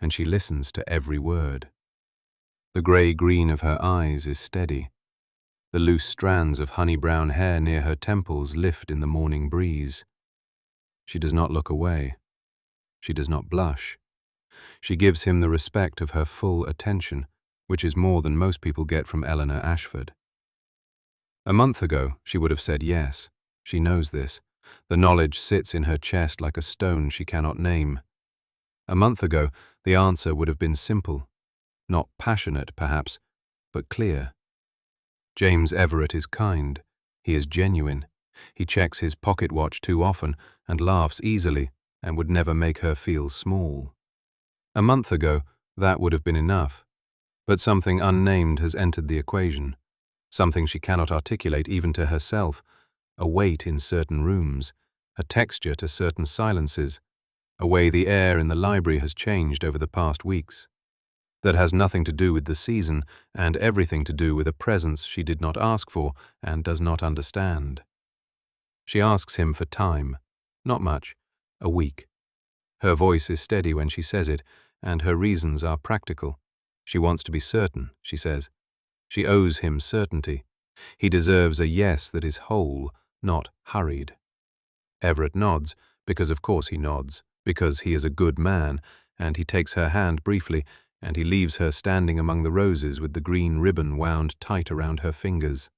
and she listens to every word. The grey-green of her eyes is steady. The loose strands of honey-brown hair near her temples lift in the morning breeze. She does not look away. She does not blush. She gives him the respect of her full attention, which is more than most people get from Eleanor Ashford. A month ago, she would have said yes. She knows this. The knowledge sits in her chest like a stone she cannot name. A month ago, the answer would have been simple. Not passionate, perhaps, but clear. James Everett is kind. He is genuine. He checks his pocket watch too often and laughs easily and would never make her feel small. A month ago, that would have been enough. But something unnamed has entered the equation. Something she cannot articulate even to herself. A weight in certain rooms, a texture to certain silences, a way the air in the library has changed over the past weeks. That has nothing to do with the season and everything to do with a presence she did not ask for and does not understand. She asks him for time. Not much. A week. Her voice is steady when she says it, and her reasons are practical. She wants to be certain, she says. She owes him certainty. He deserves a yes that is whole, not hurried. Everett nods, because of course he nods, because he is a good man, and he takes her hand briefly, and he leaves her standing among the roses with the green ribbon wound tight around her fingers.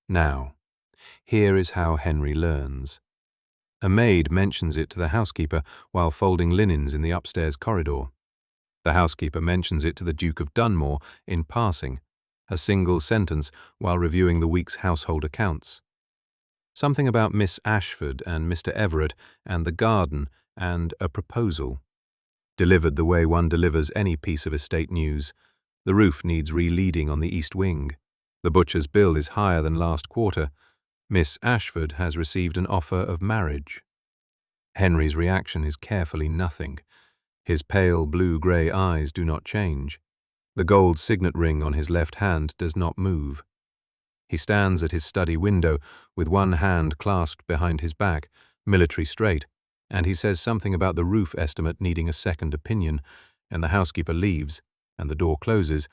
Now, here is how Henry learns. A maid mentions it to the housekeeper while folding linens in the upstairs corridor. The housekeeper mentions it to the Duke of Dunmore in passing, a single sentence while reviewing the week's household accounts. Something about Miss Ashford and Mr. Everett and the garden and a proposal. Delivered the way one delivers any piece of estate news. The roof needs re-leading on the east wing. The butcher's bill is higher than last quarter. Miss Ashford has received an offer of marriage. Henry's reaction is carefully nothing. His pale blue-grey eyes do not change. The gold signet ring on his left hand does not move. He stands at his study window with one hand clasped behind his back, military straight, and he says something about the roof estimate needing a second opinion, and the housekeeper leaves, and the door closes,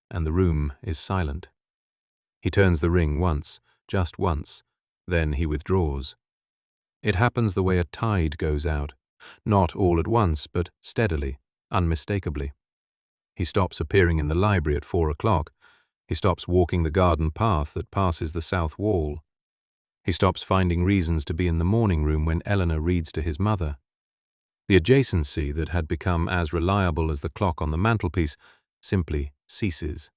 and the room is silent. He turns the ring once, just once, then he withdraws. It happens the way a tide goes out, not all at once, but steadily, unmistakably. He stops appearing in the library at 4 o'clock. He stops walking the garden path that passes the south wall. He stops finding reasons to be in the morning room when Eleanor reads to his mother. The adjacency that had become as reliable as the clock on the mantelpiece simply ceases.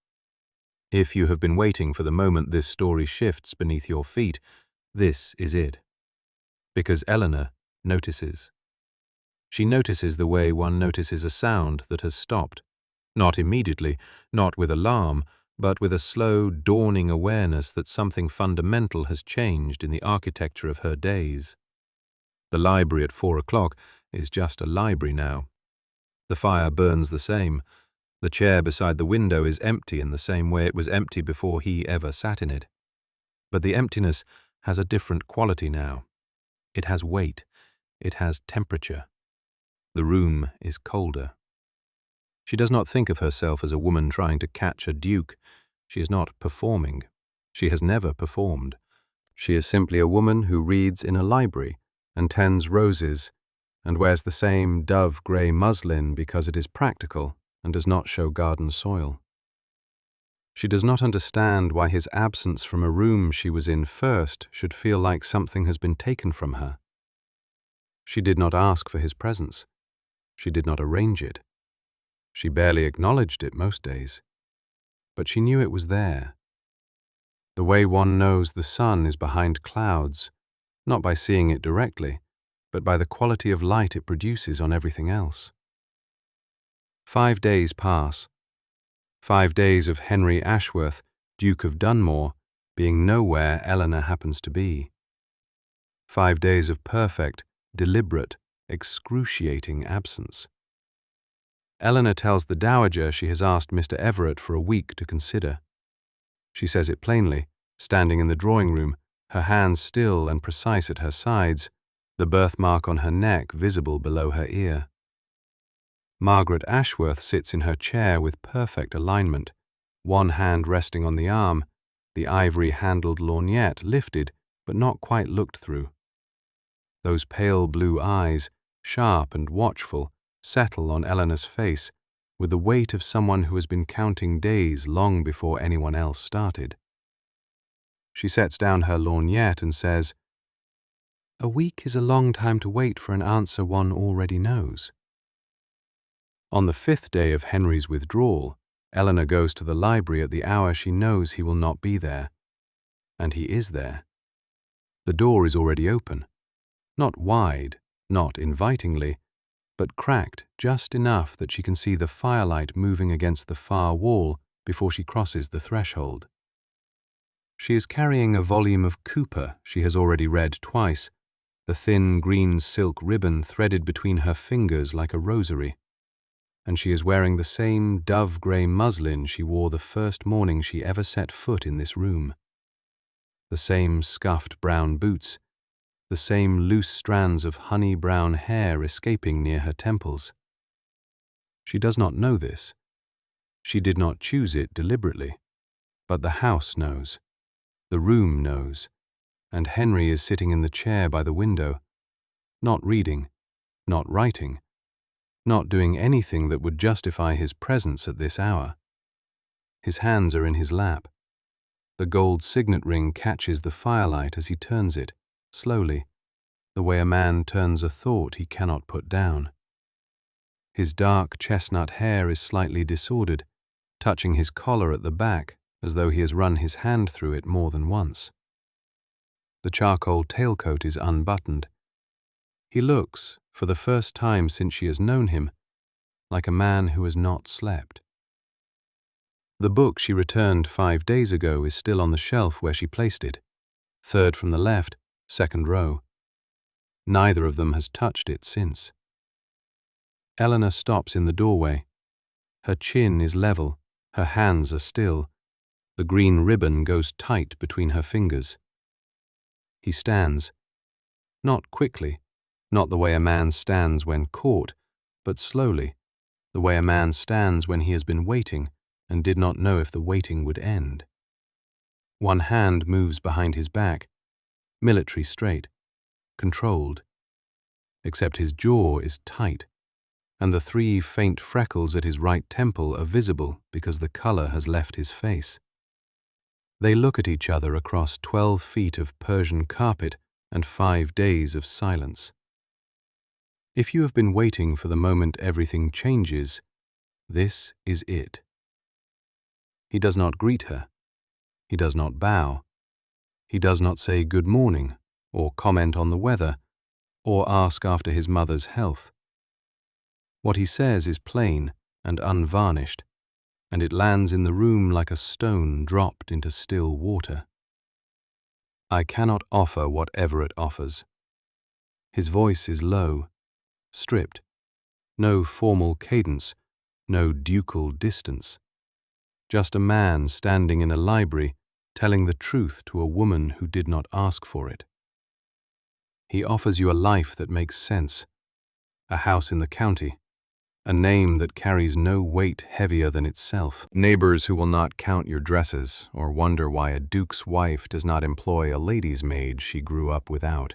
If you have been waiting for the moment this story shifts beneath your feet, this is it. Because Eleanor notices. She notices the way one notices a sound that has stopped. Not immediately, not with alarm, but with a slow, dawning awareness that something fundamental has changed in the architecture of her days. The library at 4 o'clock is just a library now. The fire burns the same. The chair beside the window is empty in the same way it was empty before he ever sat in it. But the emptiness has a different quality now. It has weight. It has temperature. The room is colder. She does not think of herself as a woman trying to catch a duke. She is not performing. She has never performed. She is simply a woman who reads in a library and tends roses and wears the same dove-grey muslin because it is practical and does not show garden soil. She does not understand why his absence from a room she was in first should feel like something has been taken from her. She did not ask for his presence. She did not arrange it. She barely acknowledged it most days. But she knew it was there. The way one knows the sun is behind clouds, not by seeing it directly, but by the quality of light it produces on everything else. 5 days pass. 5 days of Henry Ashworth, Duke of Dunmore, being nowhere Eleanor happens to be. 5 days of perfect, deliberate, excruciating absence. Eleanor tells the dowager she has asked Mr. Everett for a week to consider. She says it plainly, standing in the drawing room, her hands still and precise at her sides, the birthmark on her neck visible below her ear. Margaret Ashworth sits in her chair with perfect alignment, one hand resting on the arm, the ivory-handled lorgnette lifted but not quite looked through. Those pale blue eyes, sharp and watchful, settle on Eleanor's face with the weight of someone who has been counting days long before anyone else started. She sets down her lorgnette and says, "A week is a long time to wait for an answer one already knows." On the 5th day of Henry's withdrawal, Eleanor goes to the library at the hour she knows he will not be there. And he is there. The door is already open. Not wide, not invitingly, but cracked just enough that she can see the firelight moving against the far wall before she crosses the threshold. She is carrying a volume of Cooper she has already read twice, the thin green silk ribbon threaded between her fingers like a rosary, and she is wearing the same dove-grey muslin she wore the first morning she ever set foot in this room. The same scuffed brown boots, the same loose strands of honey-brown hair escaping near her temples. She does not know this. She did not choose it deliberately. But the house knows. The room knows. And Henry is sitting in the chair by the window, not reading, not writing, not doing anything that would justify his presence at this hour. His hands are in his lap. The gold signet ring catches the firelight as he turns it, slowly, the way a man turns a thought he cannot put down. His dark chestnut hair is slightly disordered, touching his collar at the back as though he has run his hand through it more than once. The charcoal tailcoat is unbuttoned. He looks, for the first time since she has known him, like a man who has not slept. The book she returned 5 days ago is still on the shelf where she placed it, third from the left, second row. Neither of them has touched it since. Eleanor stops in the doorway. Her chin is level, her hands are still. The green ribbon goes tight between her fingers. He stands. Not quickly, not the way a man stands when caught, but slowly, the way a man stands when he has been waiting and did not know if the waiting would end. One hand moves behind his back, military straight, controlled, except his jaw is tight, and the 3 faint freckles at his right temple are visible because the color has left his face. They look at each other across 12 feet of Persian carpet and 5 days of silence. If you have been waiting for the moment everything changes, this is it. He does not greet her. He does not bow. He does not say good morning, or comment on the weather, or ask after his mother's health. What he says is plain and unvarnished, and it lands in the room like a stone dropped into still water. I cannot offer whatever it offers. His voice is low, stripped, no formal cadence, no ducal distance. Just a man standing in a library telling the truth to a woman who did not ask for it. He offers you a life that makes sense, a house in the county, a name that carries no weight heavier than itself, neighbors who will not count your dresses or wonder why a duke's wife does not employ a lady's maid she grew up without.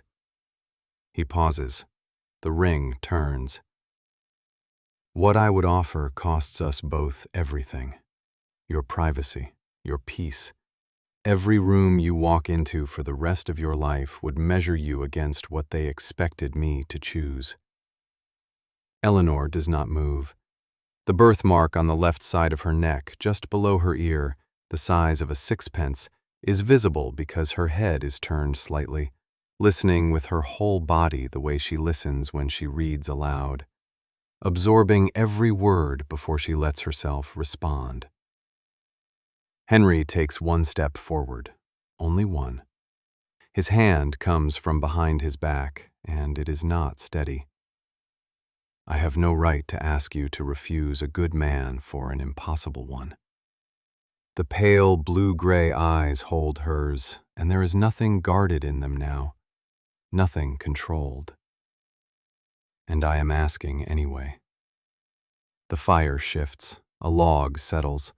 He pauses. The ring turns. What I would offer costs us both everything. Your privacy, your peace. Every room you walk into for the rest of your life would measure you against what they expected me to choose. Eleanor does not move. The birthmark on the left side of her neck, just below her ear, the size of a 6pence, is visible because her head is turned slightly, listening with her whole body the way she listens when she reads aloud, absorbing every word before she lets herself respond. Henry takes 1 step forward, only one. His hand comes from behind his back, and it is not steady. I have no right to ask you to refuse a good man for an impossible one. The pale blue-gray eyes hold hers, and there is nothing guarded in them now, nothing controlled. And I am asking anyway. The fire shifts, a log settles.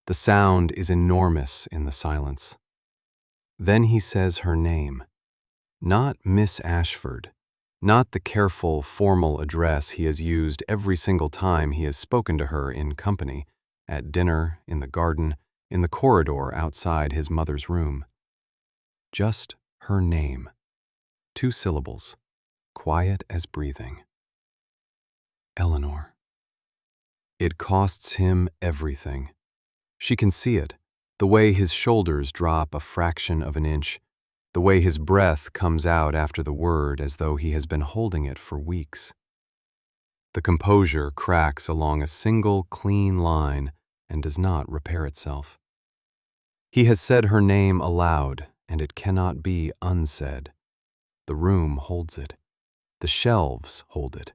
The sound is enormous in the silence. Then he says her name. Not Miss Ashford, not the careful, formal address he has used every single time he has spoken to her in company, at dinner, in the garden, in the corridor outside his mother's room. Just her name. 2 syllables, quiet as breathing. Eleanor. It costs him everything. She can see it, the way his shoulders drop a fraction of an inch, the way his breath comes out after the word as though he has been holding it for weeks. The composure cracks along a single clean line and does not repair itself. He has said her name aloud, and it cannot be unsaid. The room holds it. The shelves hold it.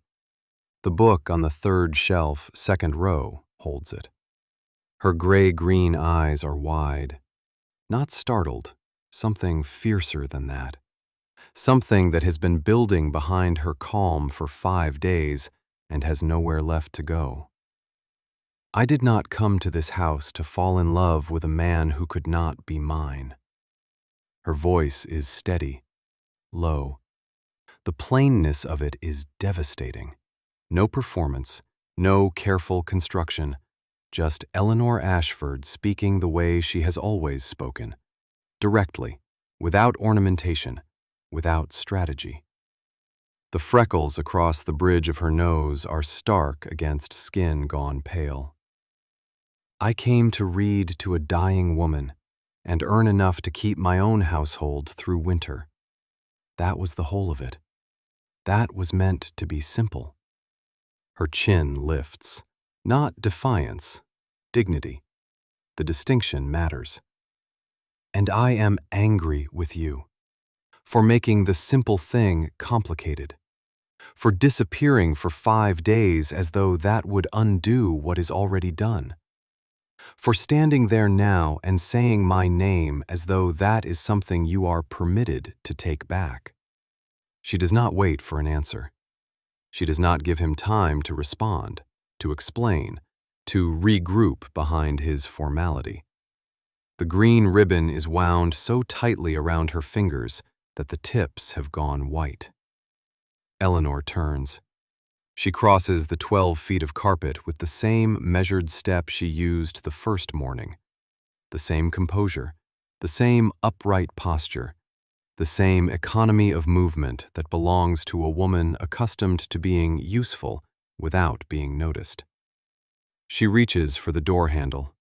The book on the 3rd shelf, 2nd row, holds it. Her gray-green eyes are wide. Not startled, something fiercer than that. Something that has been building behind her calm for 5 days and has nowhere left to go. I did not come to this house to fall in love with a man who could not be mine. Her voice is steady, low. The plainness of it is devastating. No performance, no careful construction. Just Eleanor Ashford speaking the way she has always spoken, directly, without ornamentation, without strategy. The freckles across the bridge of her nose are stark against skin gone pale. I came to read to a dying woman and earn enough to keep my own household through winter. That was the whole of it. That was meant to be simple. Her chin lifts. Not defiance, dignity. The distinction matters. And I am angry with you for making the simple thing complicated, for disappearing for 5 days as though that would undo what is already done, for standing there now and saying my name as though that is something you are permitted to take back. She does not wait for an answer. She does not give him time to respond, to explain, to regroup behind his formality. The green ribbon is wound so tightly around her fingers that the tips have gone white. Eleanor turns. She crosses the 12 feet of carpet with the same measured step she used the first morning. The same composure, the same upright posture, the same economy of movement that belongs to a woman accustomed to being useful without being noticed. She reaches for the door handle.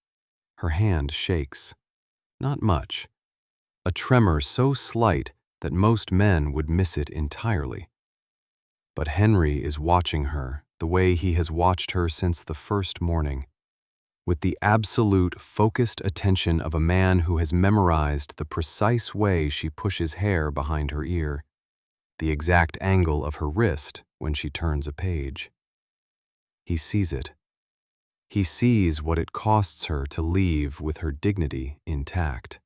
Her hand shakes. Not much. A tremor so slight that most men would miss it entirely. But Henry is watching her the way he has watched her since the first morning, with the absolute focused attention of a man who has memorized the precise way she pushes hair behind her ear, the exact angle of her wrist when she turns a page. He sees it. He sees what it costs her to leave with her dignity intact.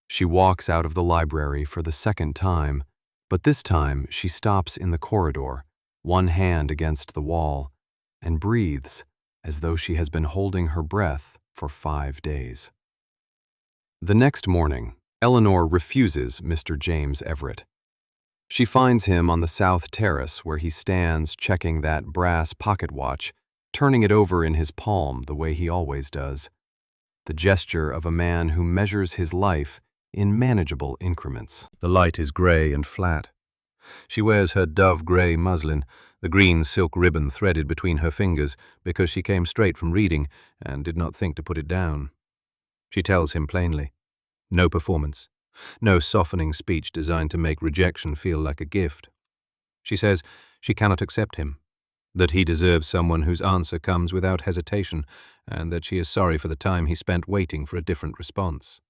She walks out of the library for the second time, but this time she stops in the corridor, one hand against the wall, and breathes as though she has been holding her breath for 5 days. The next morning, Eleanor refuses Mr. James Everett. She finds him on the south terrace where he stands checking that brass pocket watch, turning it over in his palm the way he always does. The gesture of a man who measures his life in manageable increments. The light is gray and flat. She wears her dove gray muslin, the green silk ribbon threaded between her fingers because she came straight from reading and did not think to put it down. She tells him plainly. No performance. No softening speech designed to make rejection feel like a gift. She says she cannot accept him, that he deserves someone whose answer comes without hesitation, and that she is sorry for the time he spent waiting for a different response.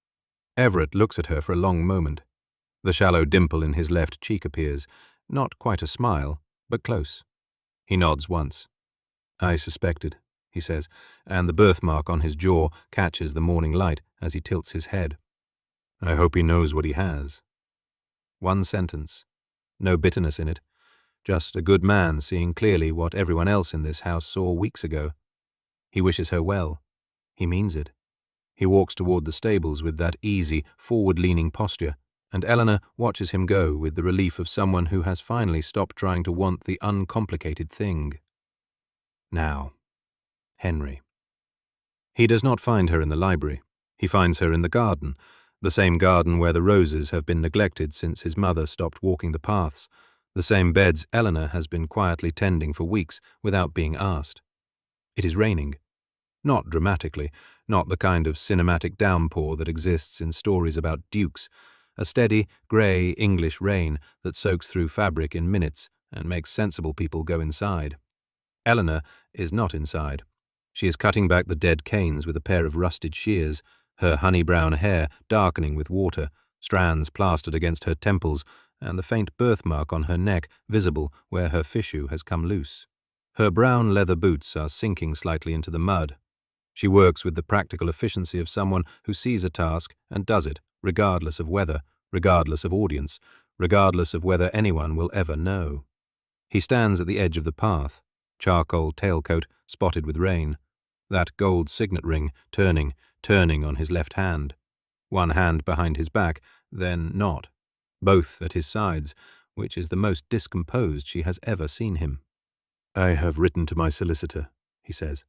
Everett looks at her for a long moment. The shallow dimple in his left cheek appears, not quite a smile, but close. He nods once. I suspected, he says, and the birthmark on his jaw catches the morning light as he tilts his head. I hope he knows what he has. One sentence. No bitterness in it. Just a good man seeing clearly what everyone else in this house saw weeks ago. He wishes her well. He means it. He walks toward the stables with that easy, forward-leaning posture, and Eleanor watches him go with the relief of someone who has finally stopped trying to want the uncomplicated thing. Now, Henry. He does not find her in the library. He finds her in the garden, the same garden where the roses have been neglected since his mother stopped walking the paths, the same beds Eleanor has been quietly tending for weeks without being asked. It is raining. Not dramatically, not the kind of cinematic downpour that exists in stories about dukes, a steady, grey English rain that soaks through fabric in minutes and makes sensible people go inside. Eleanor is not inside. She is cutting back the dead canes with a pair of rusted shears, her honey-brown hair darkening with water, strands plastered against her temples, and the faint birthmark on her neck visible where her fichu has come loose. Her brown leather boots are sinking slightly into the mud. She works with the practical efficiency of someone who sees a task and does it, regardless of weather, regardless of audience, regardless of whether anyone will ever know. He stands at the edge of the path, charcoal tailcoat spotted with rain, that gold signet ring turning on his left hand, one hand behind his back, then not, both at his sides, which is the most discomposed she has ever seen him. I have written to my solicitor, he says.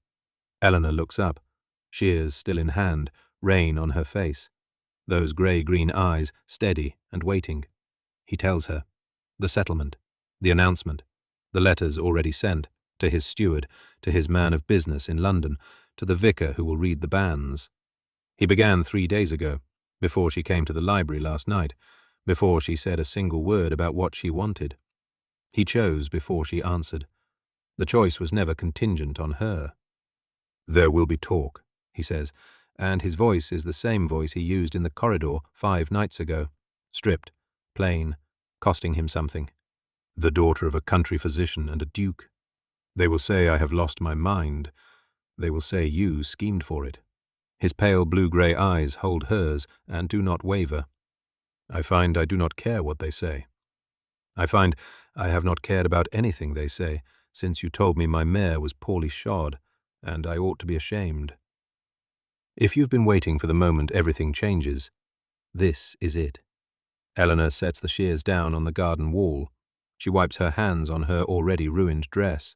Eleanor looks up, shears still in hand, rain on her face, those grey-green eyes steady and waiting. He tells her. The settlement. The announcement, the letters already sent, to his steward, to his man of business in London, to the vicar who will read the banns. He began 3 days ago, before she came to the library last night, before she said a single word about what she wanted. He chose before she answered. The choice was never contingent on her. "There will be talk," he says, and his voice is the same voice he used in the corridor 5 nights ago, stripped, plain, costing him something. "The daughter of a country physician and a duke. They will say I have lost my mind. They will say you schemed for it." His pale blue-grey eyes hold hers and do not waver. "I find I do not care what they say. I find I have not cared about anything they say since you told me my mare was poorly shod, and I ought to be ashamed. If you've been waiting for the moment everything changes, this is it." Eleanor sets the shears down on the garden wall. She wipes her hands on her already ruined dress.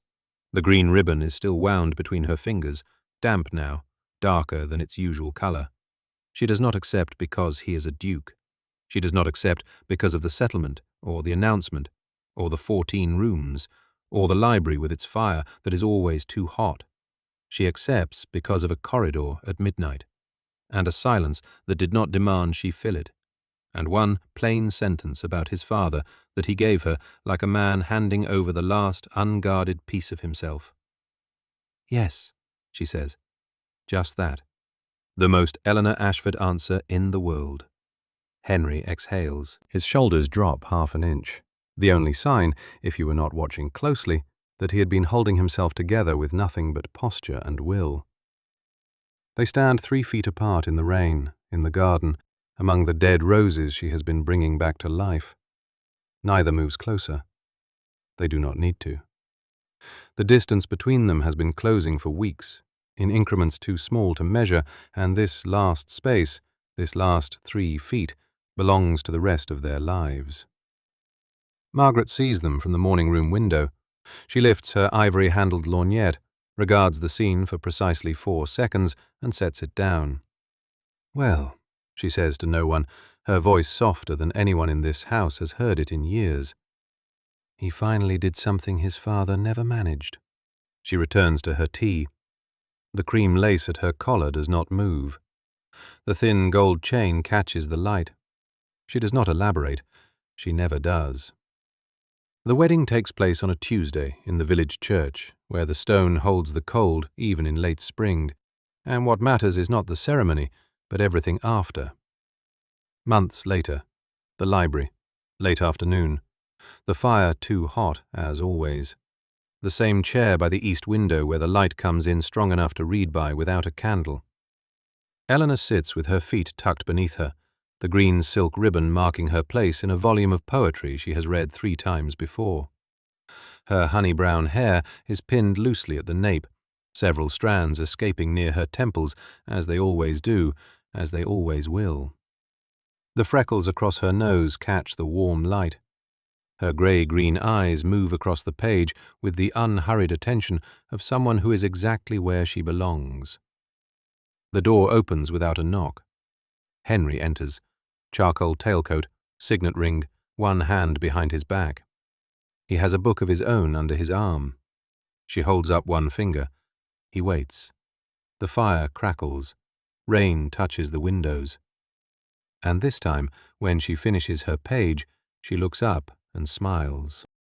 The green ribbon is still wound between her fingers, damp now, darker than its usual color. She does not accept because he is a duke. She does not accept because of the settlement, or the announcement, or the 14 rooms, or the library with its fire that is always too hot. She accepts because of a corridor at midnight, and a silence that did not demand she fill it, and one plain sentence about his father that he gave her like a man handing over the last unguarded piece of himself. "Yes," she says. Just that. The most Eleanor Ashford answer in the world. Henry exhales. His shoulders drop 1/2 inch. The only sign, if you were not watching closely, that he had been holding himself together with nothing but posture and will. They stand 3 feet apart in the rain, in the garden, among the dead roses she has been bringing back to life. Neither moves closer. They do not need to. The distance between them has been closing for weeks, in increments too small to measure, and this last space, this last 3 feet, belongs to the rest of their lives. Margaret sees them from the morning-room window. She lifts her ivory-handled lorgnette, regards the scene for precisely 4 seconds, and sets it down. "Well," she says to no one, her voice softer than anyone in this house has heard it in years. "He finally did something his father never managed." She returns to her tea. The cream lace at her collar does not move. The thin gold chain catches the light. She does not elaborate. She never does. The wedding takes place on a Tuesday in the village church, where the stone holds the cold even in late spring, and what matters is not the ceremony, but everything after. Months later, the library, late afternoon, the fire too hot, as always. The same chair by the east window where the light comes in strong enough to read by without a candle. Eleanor sits with her feet tucked beneath her, the green silk ribbon marking her place in a volume of poetry she has read 3 times before. Her honey-brown hair is pinned loosely at the nape, several strands escaping near her temples, as they always do, as they always will. The freckles across her nose catch the warm light. Her grey-green eyes move across the page with the unhurried attention of someone who is exactly where she belongs. The door opens without a knock. Henry enters, charcoal tailcoat, signet ring, one hand behind his back. He has a book of his own under his arm. She holds up one finger. He waits. The fire crackles. Rain touches the windows. And this time, when she finishes her page, she looks up and smiles.